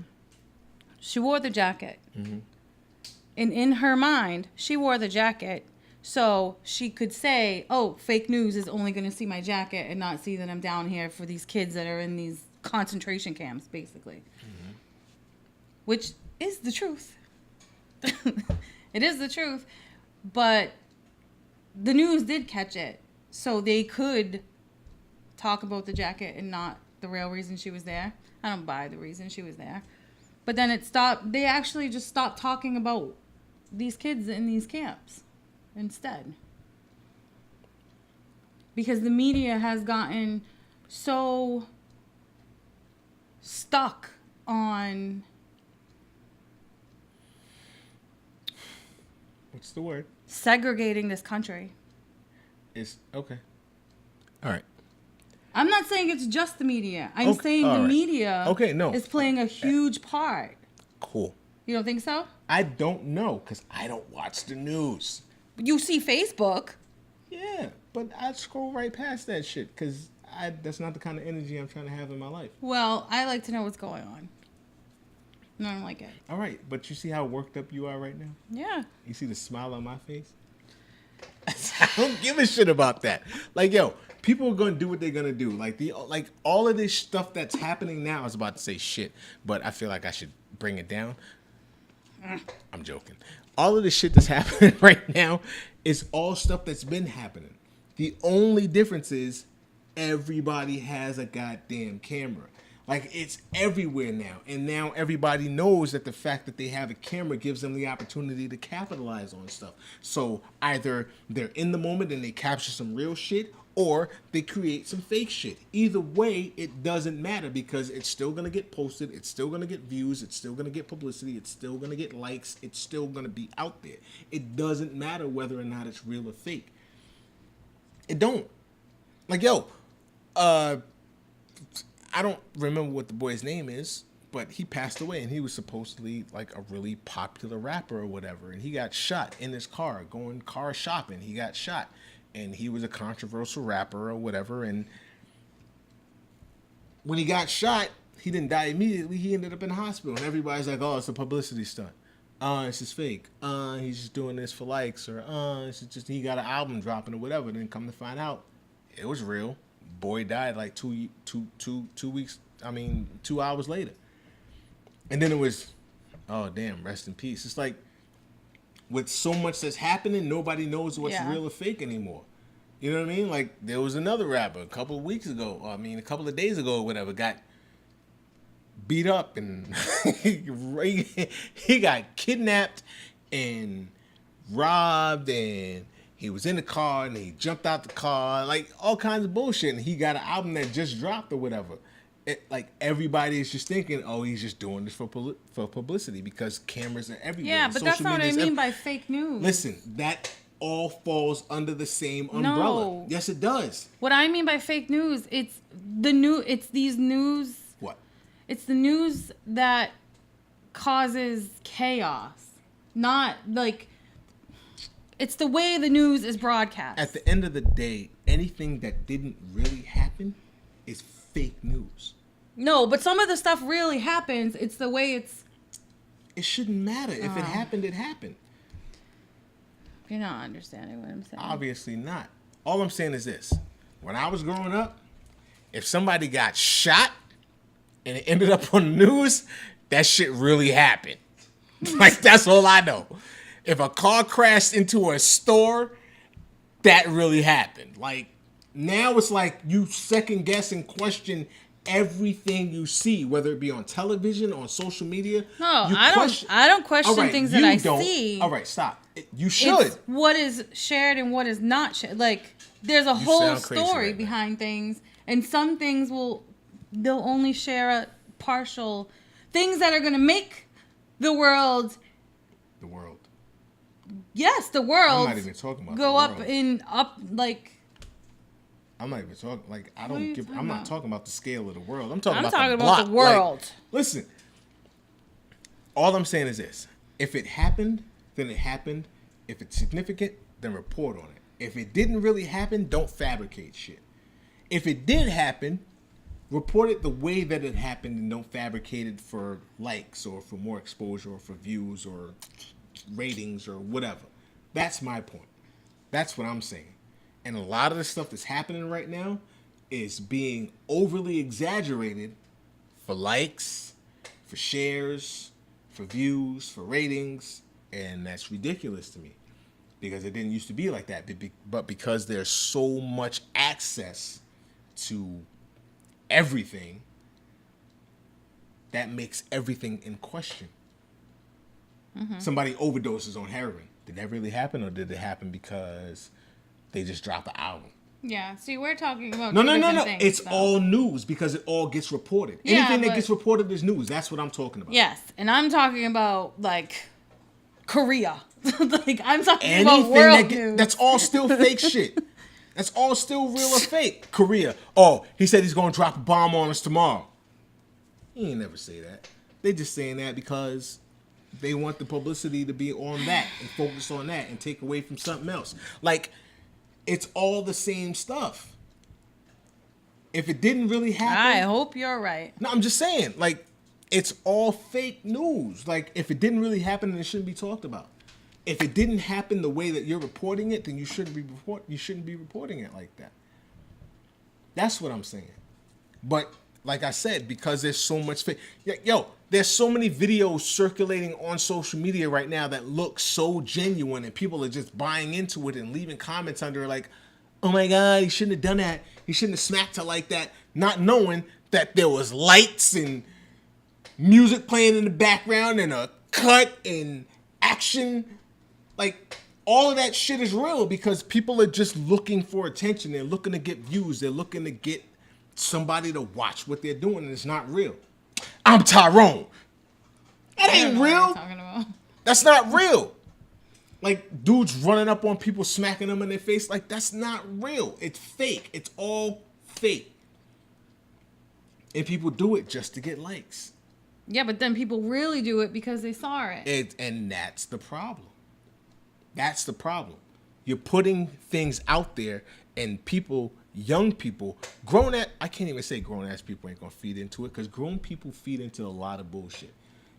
she wore the jacket. And in her mind, she wore the jacket so she could say, oh, fake news is only going to see my jacket and not see that I'm down here for these kids that are in these concentration camps, basically. Which is the truth. It is the truth. But the news did catch it. So they could talk about the jacket and not the real reason she was there. I don't buy the reason she was there. But then it stopped. They actually just stopped talking about these kids in these camps instead. Because the media has gotten so stuck on... What's the word? segregating this country. It's okay. All right. I'm not saying it's just the media. I'm saying the media is playing a huge part. Cool. You don't think so? I don't know because I don't watch the news. You see Facebook. Yeah, but I scroll right past that shit because that's not the kind of energy I'm trying to have in my life. Well, I like to know what's going on. And I don't like it. All right, but you see how worked up you are right now? Yeah. You see the smile on my face? I don't give a shit about that. Like, yo, people are gonna do what they're gonna do. Like all of this stuff that's happening now. I was about to say shit, but I feel like I should bring it down. I'm joking. All of this shit that's happening right now is all stuff that's been happening. The only difference is everybody has a goddamn camera. Like, it's everywhere now. And now everybody knows that the fact that they have a camera gives them the opportunity to capitalize on stuff. So either they're in the moment and they capture some real shit, or they create some fake shit. Either way, it doesn't matter because it's still going to get posted. It's still going to get views. It's still going to get publicity. It's still going to get likes. It's still going to be out there. It doesn't matter whether or not it's real or fake. It don't. Like, yo, I don't remember what the boy's name is, but he passed away and he was supposedly like a really popular rapper or whatever. And he got shot in his car, going car shopping. He got shot and he was a controversial rapper or whatever. And when he got shot, he didn't die immediately. He ended up in the hospital and everybody's like, oh, it's a publicity stunt. It's just fake. He's just doing this for likes, or it's just he got an album dropping or whatever. Then come to find out, it was real. Boy died like 2 weeks. 2 hours later, and then it was, oh damn, rest in peace. It's like with so much that's happening, nobody knows what's real or fake anymore. You know what I mean? Like there was another rapper a couple of days ago, or whatever, got beat up and he got kidnapped and robbed, and he was in the car and he jumped out the car, like all kinds of bullshit, and he got an album that just dropped or whatever. like everybody is just thinking, oh, he's just doing this for publicity because cameras are everywhere. Yeah, but that's Social not what I media's mean by fake news. Listen, that all falls under the same umbrella. No. Yes, it does. What I mean by fake news, it's these news. What? It's the news that causes chaos. Not like it's the way the news is broadcast. At the end of the day, anything that didn't really happen is fake news. No, but some of the stuff really happens. It's the way it's. It shouldn't matter. If it happened, it happened. You're not understanding what I'm saying. Obviously not. All I'm saying is this. When I was growing up, if somebody got shot and it ended up on the news, that shit really happened. Like, that's all I know. If a car crashed into a store, that really happened. Like, now it's like you second guess and question everything you see, whether it be on television or on social media. No, I don't question things that I see. All right, stop. You should. It's what is shared and what is not shared. Like, there's a whole story behind things, and some things they'll only share a partial things that are going to make the world. The world. Yes, the world. I'm not even talking about go the up world. in up like. I'm not even talking like I What don't are you give. talking I'm not about? talking about the scale of the world. I'm talking I'm about talking the about block. the world. Like, listen, all I'm saying is this: if it happened, then it happened. If it's significant, then report on it. If it didn't really happen, don't fabricate shit. If it did happen, report it the way that it happened and don't fabricate it for likes or for more exposure or for views or ratings or whatever. That's my point. That's what I'm saying. And a lot of the stuff that's happening right now is being overly exaggerated for likes, for shares, for views, for ratings, and that's ridiculous to me because it didn't used to be like that. But because there's so much access to everything, that makes everything in question. Mm-hmm. Somebody overdoses on heroin. Did that really happen, or did it happen because they just dropped an album? Yeah, see, we're talking about No. things, It's though. all news because it all gets reported. Yeah, Anything that but- gets reported is news. That's what I'm talking about. Yes, and I'm talking about like Korea. Like I'm talking about Anything world news. that's all still fake shit. That's all still real or fake. Korea. Oh, he said he's going to drop a bomb on us tomorrow. He ain't never say that. They just saying that because they want the publicity to be on that and focus on that and take away from something else. Like, it's all the same stuff. If it didn't really happen... I hope you're right. No, I'm just saying. Like, it's all fake news. Like, if it didn't really happen, then it shouldn't be talked about. If it didn't happen the way that you're reporting it, then you shouldn't be reporting it like that. That's what I'm saying. But like I said, because there's so much fake, there's so many videos circulating on social media right now that look so genuine, and people are just buying into it and leaving comments under it like, "Oh my God, he shouldn't have done that. He shouldn't have smacked her like that," not knowing that there was lights and music playing in the background and a cut and action. Like, all of that shit is real because people are just looking for attention. They're looking to get views. They're looking to get somebody to watch what they're doing, and it's not real. I'm Tyrone. That ain't real. Talking about. That's not real. Like, dudes running up on people, smacking them in their face. Like, that's not real. It's fake. It's all fake. And people do it just to get likes. Yeah, but then people really do it because they saw it. And that's the problem. That's the problem. You're putting things out there, and people, young people, I can't even say grown-ass people ain't going to feed into it, because grown people feed into a lot of bullshit.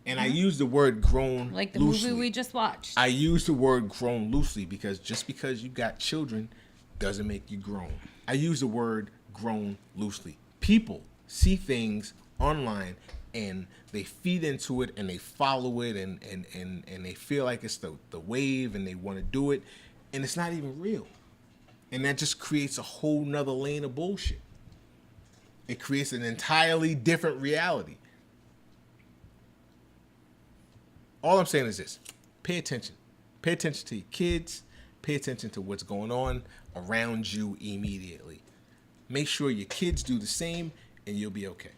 And I use the word grown Like the loosely. movie we just watched. I use the word grown loosely because just because you got children doesn't make you grown. I use the word grown loosely. People see things online and they feed into it and they follow it and they feel like it's the wave and they want to do it, and it's not even real. And that just creates a whole nother lane of bullshit. It creates an entirely different reality. All I'm saying is this: pay attention. Pay attention to your kids. Pay attention to what's going on around you immediately. Make sure your kids do the same, and you'll be okay.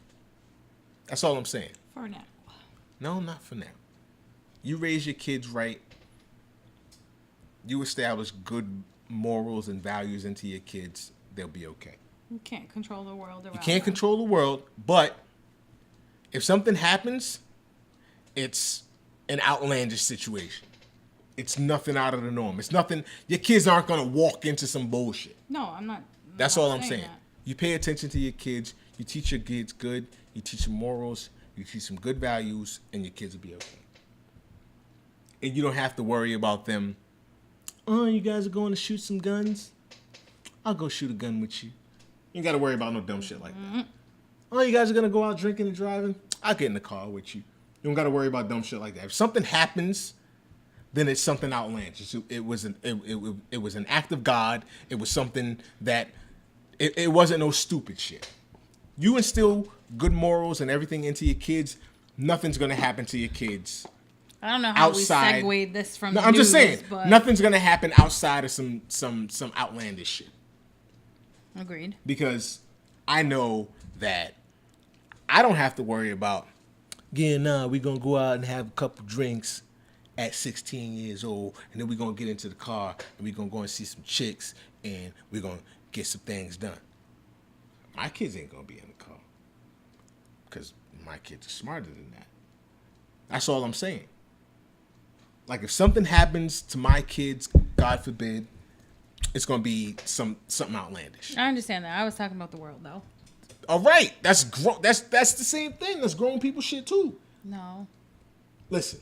That's all I'm saying. For now. No, not for now. You raise your kids right. You establish good morals and values into your kids. They'll be okay. You can't control the world around You can't them. control the world, but if something happens, it's an outlandish situation. It's nothing out of the norm. It's nothing. Your kids aren't going to walk into some bullshit. No, I'm not. That's not all I'm saying. that. You pay attention to your kids. You teach your kids good. You teach them morals. You teach them good values, and your kids will be okay. And you don't have to worry about them. Oh, you guys are going to shoot some guns? I'll go shoot a gun with you. You ain't got to worry about no dumb shit like that. Oh, you guys are going to go out drinking and driving? I'll get in the car with you. You don't got to worry about dumb shit like that. If something happens, then it's something outlandish. It was an act of God. It was something that it wasn't no stupid shit. You instill good morals and everything into your kids, nothing's gonna happen to your kids. I don't know how outside. we segued this from. No, the I'm just news, saying but nothing's gonna happen outside of some outlandish shit. Agreed. Because I know that I don't have to worry about we're gonna go out and have a couple drinks at 16 years old, and then we're gonna get into the car and we're gonna go and see some chicks and we're gonna get some things done. My kids ain't gonna be in the car because my kids are smarter than that. That's all I'm saying. Like if something happens to my kids, God forbid, it's gonna be something outlandish. I understand that. I was talking about the world though. All right, that's the same thing. That's grown people shit too. No. Listen.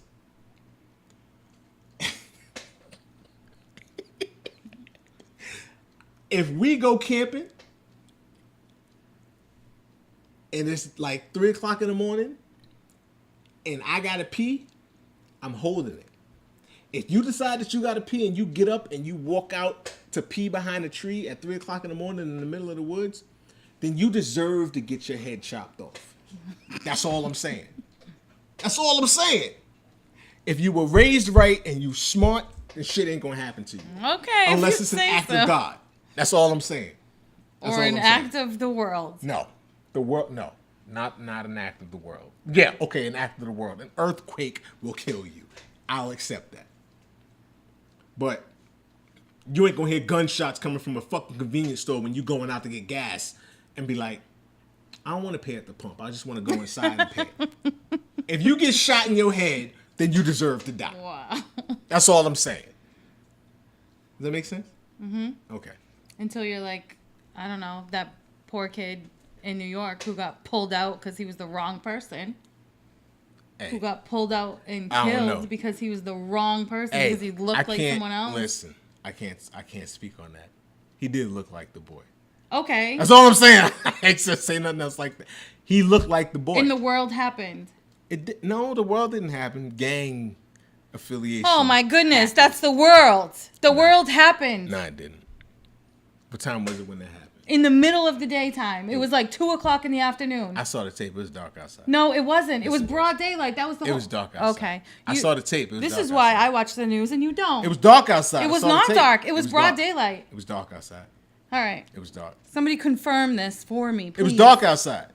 If we go camping and it's like 3 o'clock in the morning and I gotta pee, I'm holding it. If you decide that you gotta pee and you get up and you walk out to pee behind a tree at 3 o'clock in the morning in the middle of the woods, then you deserve to get your head chopped off. That's all I'm saying. That's all I'm saying. If you were raised right and you smart, then shit ain't gonna happen to you. Okay. Unless it's an act of God. That's all I'm saying. That's or all an I'm act saying. of the world. No. The world, no. Not an act of the world. Yeah, okay, an act of the world. An earthquake will kill you. I'll accept that. But you ain't gonna hear gunshots coming from a fucking convenience store when you going out to get gas and be like, I don't want to pay at the pump. I just want to go inside and pay. If you get shot in your head, then you deserve to die. Wow. That's all I'm saying. Does that make sense? Mm-hmm. Okay. Until you're like, I don't know, that poor kid in New York who got pulled out because he was the wrong person. Hey, who got pulled out and I don't know. killed because he was the wrong person hey, because he looked like someone else. Listen, I can't speak on that. He did look like the boy. Okay. That's all I'm saying. I ain't to say nothing else like that. He looked like the boy. And the world happened. No, the world didn't happen. Gang affiliation. Oh my goodness, that's the world. The world happened. No, it didn't. What time was it when that happened? In the middle of the daytime. It was like 2 o'clock in the afternoon. I saw the tape. It was dark outside. No, it wasn't. It was it was. broad daylight. That was the It whole... was dark outside. Okay. I saw the tape. It was this dark is why outside. I watch the news and you don't. It was dark outside. It was I saw the not tape. dark. It was broad dark. daylight. It was dark outside. All right. It was dark. Somebody confirm this for me, please. It was dark outside.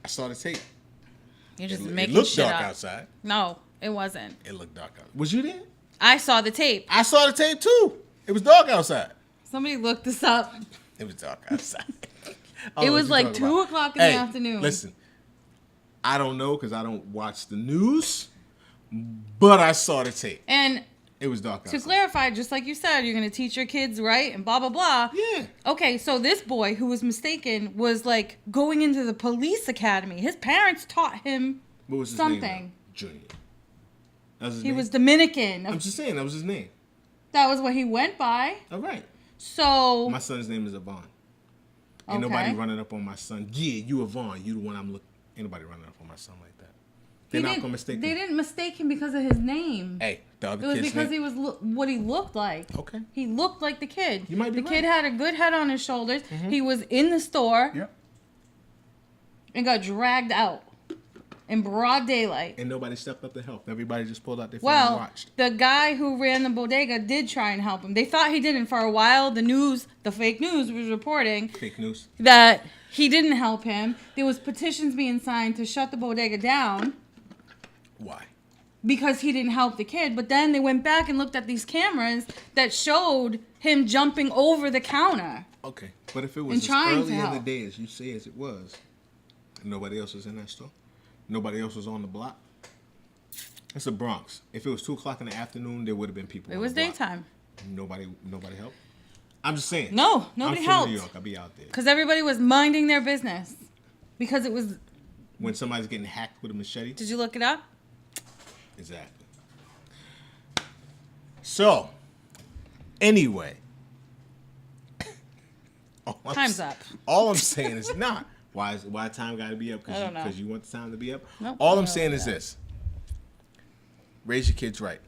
I saw the tape. You're just It making looked shit dark up. outside. No, it wasn't. It looked dark outside. Was you there? I saw the tape. I saw the tape too. It was dark outside. Somebody looked this up. It was dark outside. It was like 2 o'clock in the afternoon. Listen, I don't know because I don't watch the news, but I saw the tape. And It was dark outside. to clarify, just like you said, you're going to teach your kids right and blah, blah, blah. Yeah. Okay, so this boy who was mistaken was like going into the police academy. His parents taught him What was his something. name? Junior. That was his He name? was Dominican. I'm just saying, that was his name. That was what he went by. All right. So, My son's name is Avon. Ain't Okay. nobody running up on my son. Yeah, you Avon. You the one I'm looking. Ain't nobody running up on my son like that. They're not gonna mistake they him. didn't mistake him because of his name. Hey, the other It was kid's because name. he was what he looked like. Okay. He looked like the kid. You might be the kid right. had a good head on his shoulders. He was in the store Yep. and got dragged out in broad daylight. And nobody stepped up to help. Everybody just pulled out their phone and Well, watched. the guy who ran the bodega did try and help him. They thought he didn't for a while. The fake news was reporting Fake news. that He didn't help him. There was petitions being signed to shut the bodega down. Why? Because he didn't help the kid. But then they went back and looked at these cameras that showed him jumping over the counter. Okay, but if it was as early in the day as you say as it was, and nobody else was in that store, nobody else was on the block. It's the Bronx. If it was 2:00 in the afternoon, there would have been people. It was daytime. Nobody helped. I'm just saying. No, nobody helped. I'm from New York. I'll be out there. Because everybody was minding their business. Because it was. When somebody's getting hacked with a machete. Did you look it up? Exactly. So, anyway. Time's up. All I'm saying is not. Why time got to be up? Because you want the time to be up? Nope. All I'm saying is this. Raise your kids right.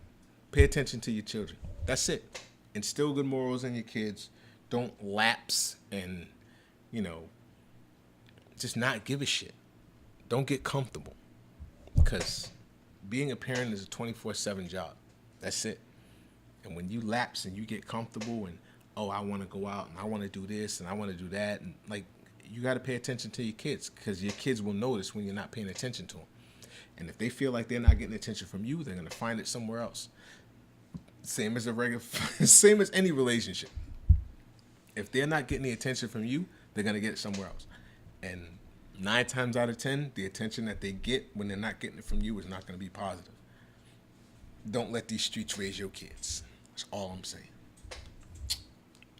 Pay attention to your children. That's it. Instill good morals in your kids. Don't lapse and, just not give a shit. Don't get comfortable. Because being a parent is a 24/7 job. That's it. And when you lapse and you get comfortable and, I want to go out and I want to do this and I want to do that. And you got to pay attention to your kids because your kids will notice when you're not paying attention to them. And if they feel like they're not getting attention from you, they're going to find it somewhere else. Same as same as any relationship. If they're not getting the attention from you, they're going to get it somewhere else. And 9 times out of 10, the attention that they get when they're not getting it from you is not going to be positive. Don't let these streets raise your kids. That's all I'm saying.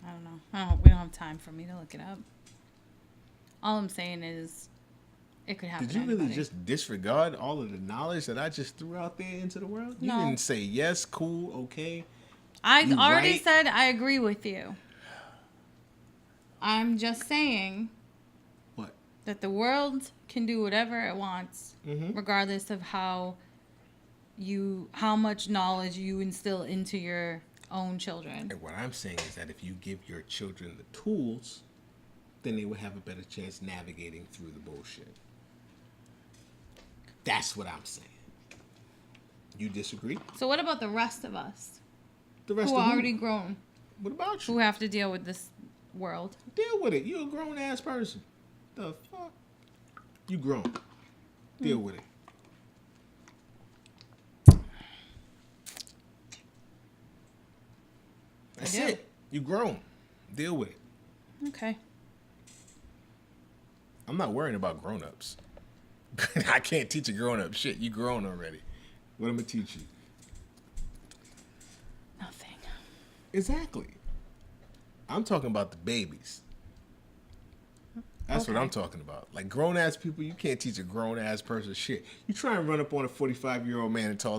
I don't know. We don't have time for me to look it up. All I'm saying is it could happen. Did you to really anybody. just disregard all of the knowledge that I just threw out there into the world? You No. didn't say yes, cool, okay. I You already right? said I agree with you. I'm just saying What? that the world can do whatever it wants, Mm-hmm. regardless of how much knowledge you instill into your own children. And what I'm saying is that if you give your children the tools, then they will have a better chance navigating through the bullshit. That's what I'm saying. You disagree? So what about the rest of us The rest who of are who? already grown, What about you? who have to deal with this world? Deal with it. You're a grown ass person. The fuck? You grown. Deal with it. That's do. it. You grown. Deal with it. Okay. I'm not worrying about grown-ups. I can't teach a grown-up shit. You grown already. What am I gonna teach you? Nothing. Exactly. I'm talking about the babies. That's what Okay. I'm talking about. Like grown-ass people, you can't teach a grown-ass person shit. You try and run up on a 45-year-old man and tell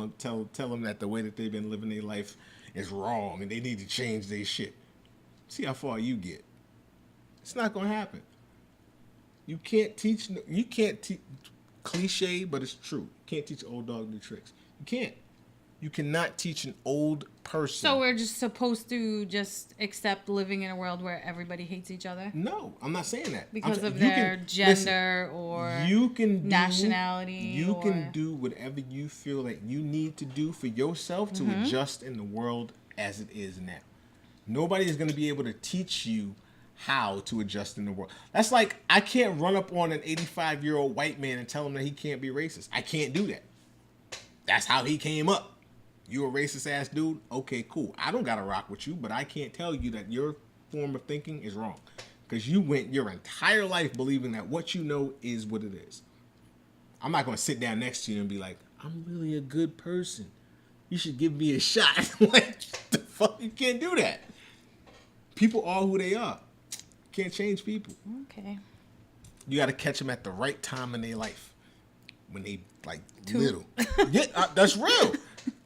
them that the way that they've been living their life is wrong and they need to change their shit. See how far you get. It's not gonna happen. You can't teach. Cliche, but it's true. You can't teach an old dog new tricks. You can't. You cannot teach an old person. So we're just supposed to just accept living in a world where everybody hates each other No, I'm not saying that. because I'm of saying- their gender or you can do, nationality. You can or- do whatever you feel like you need to do for yourself to Mm-hmm. adjust in the world as it is now. Nobody is going to be able to teach you how to adjust in the world. That's like I can't run up on an 85-year-old white man and tell him that he can't be racist. I can't do that. That's how he came up. You a racist ass dude? Okay, cool. I don't gotta rock with you, but I can't tell you that your form of thinking is wrong. Because you went your entire life believing that what you know is what it is. I'm not gonna sit down next to you and be like, I'm really a good person. You should give me a shot. Like, the fuck? You can't do that. People are who they are. Can't change people. Okay. You gotta catch them at the right time in their life. When they like Too- little. Yeah, that's real.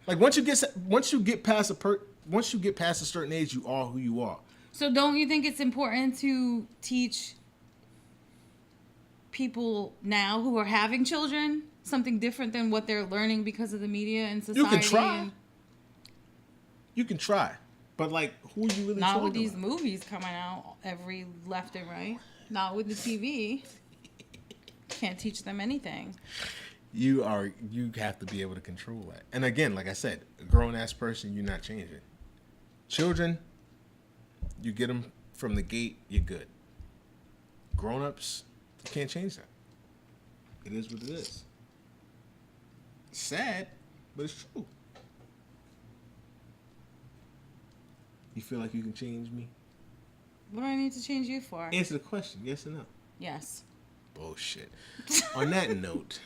Like once you get past a certain age, you are who you are. So don't you think it's important to teach people now who are having children something different than what they're learning because of the media and society? You can try. and You can try, but like, who are you really not talking with these about? movies coming out every left and right. Not with the TV. Can't teach them anything. You have to be able to control that. And again, like I said, a grown ass person, you're not changing. Children, you get them from the gate, you're good. Grown ups, Can't change that. It is what it is. It's sad, but it's true. You feel like you can change me? What do I need to change you for? Answer the question, yes or no. Yes. Bullshit. On that note,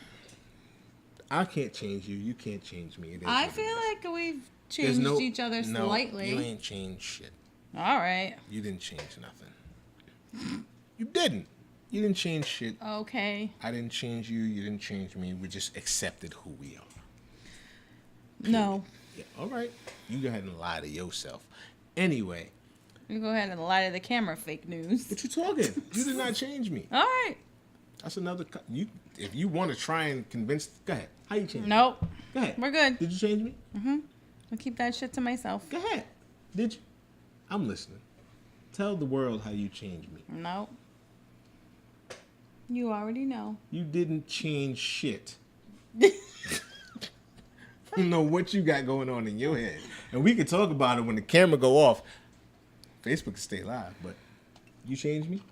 I can't change you. You can't change me. I feel like we've changed each other slightly. You ain't changed shit. All right. You didn't change nothing. You didn't. You didn't change shit. Okay. I didn't change you. You didn't change me. We just accepted who we are. Period. No. Yeah. All right. You go ahead and lie to yourself. Anyway. You go ahead and lie to the camera. Fake news. What you talking? You did not change me. All right. That's another. If you want to try and convince, go ahead. How you change? Nope. Me? Go ahead. We're good. Did you change me? Mm-hmm. I'll keep that shit to myself. Go ahead. Did you? I'm listening. Tell the world how you changed me. Nope. You already know. You didn't change shit. I don't know what you got going on in your head. And we can talk about it when the camera go off. Facebook can stay live, but you changed me?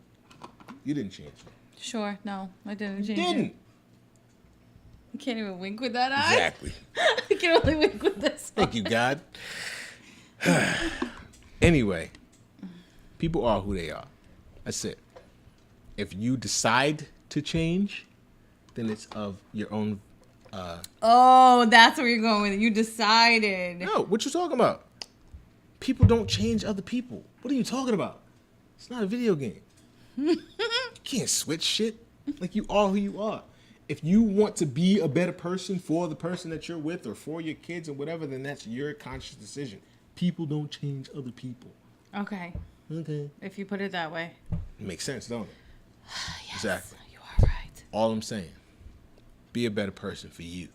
You didn't change me. Sure. No, I didn't change You didn't. You can't even wink with that eye. Exactly. I can only wink with this one. Thank you, God. Anyway, people are who they are. That's it. If you decide to change, then it's of your own. Oh, that's where you're going with it. You decided. No, what you talking about? People don't change other people. What are you talking about? It's not a video game. You can't switch shit. Like, you are who you are. If you want to be a better person for the person that you're with or for your kids or whatever, then that's your conscious decision. People don't change other people. Okay. Okay. If you put it that way. It makes sense, don't it? Yes, Exactly. you are right. All I'm saying, be a better person for you.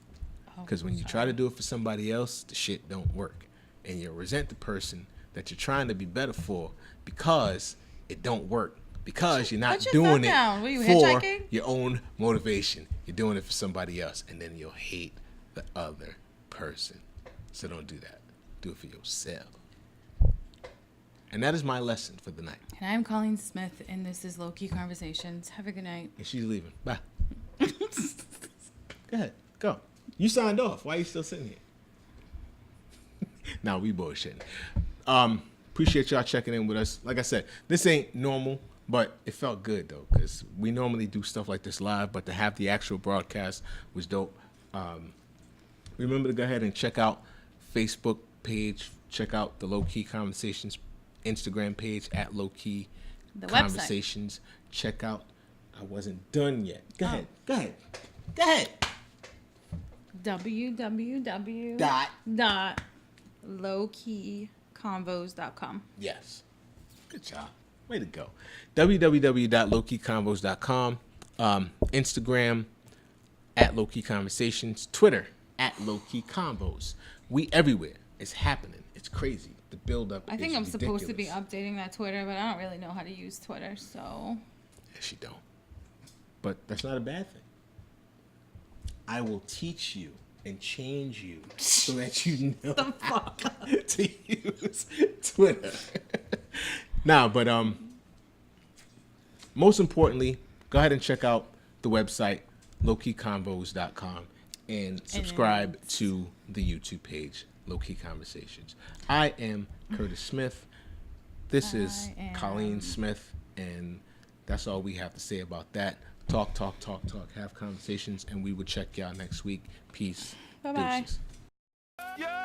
Because when you try to do it for somebody else, the shit don't work. And you'll resent the person that you're trying to be better for because it don't work. Because you're not doing it Were you for hitchhiking? your own motivation. You're doing it for somebody else. And then you'll hate the other person. So don't do that. Do it for yourself. And that is my lesson for the night. And I'm Colleen Smith, and this is Low Key Conversations. Have a good night. And she's leaving. Bye. Go ahead. Go. You signed off. Why are you still sitting here? Nah, we bullshitting. Appreciate y'all checking in with us. Like I said, this ain't normal, but it felt good, though, because we normally do stuff like this live, but to have the actual broadcast was dope. Remember to go ahead and check out Facebook page. Check out the Low Key Conversations Instagram page at Low Key Conversations. Website. Check out. I wasn't done yet. Go ahead. Go ahead. Go ahead. www.lowkeyconvos.com. Yes. Good job. Way to go. www.lowkeyconvos.com. Instagram at Low Key Conversations. Twitter at Low Key Convos. We everywhere. It's happening. It's crazy. The build up. I think I'm supposed to be updating that Twitter, but I don't really know how to use Twitter, so. Yes, you don't. But that's not a bad thing. I will teach you and change you so that you know how to use Twitter. Nah, but most importantly, go ahead and check out the website, lowkeyconvos.com, and subscribe to the YouTube page, Low Key Conversations. I am Curtis Smith. This is Colleen Smith, and that's all we have to say about that. Talk, have conversations, and we will check y'all next week. Peace. Bye-bye. Deuces. Yeah.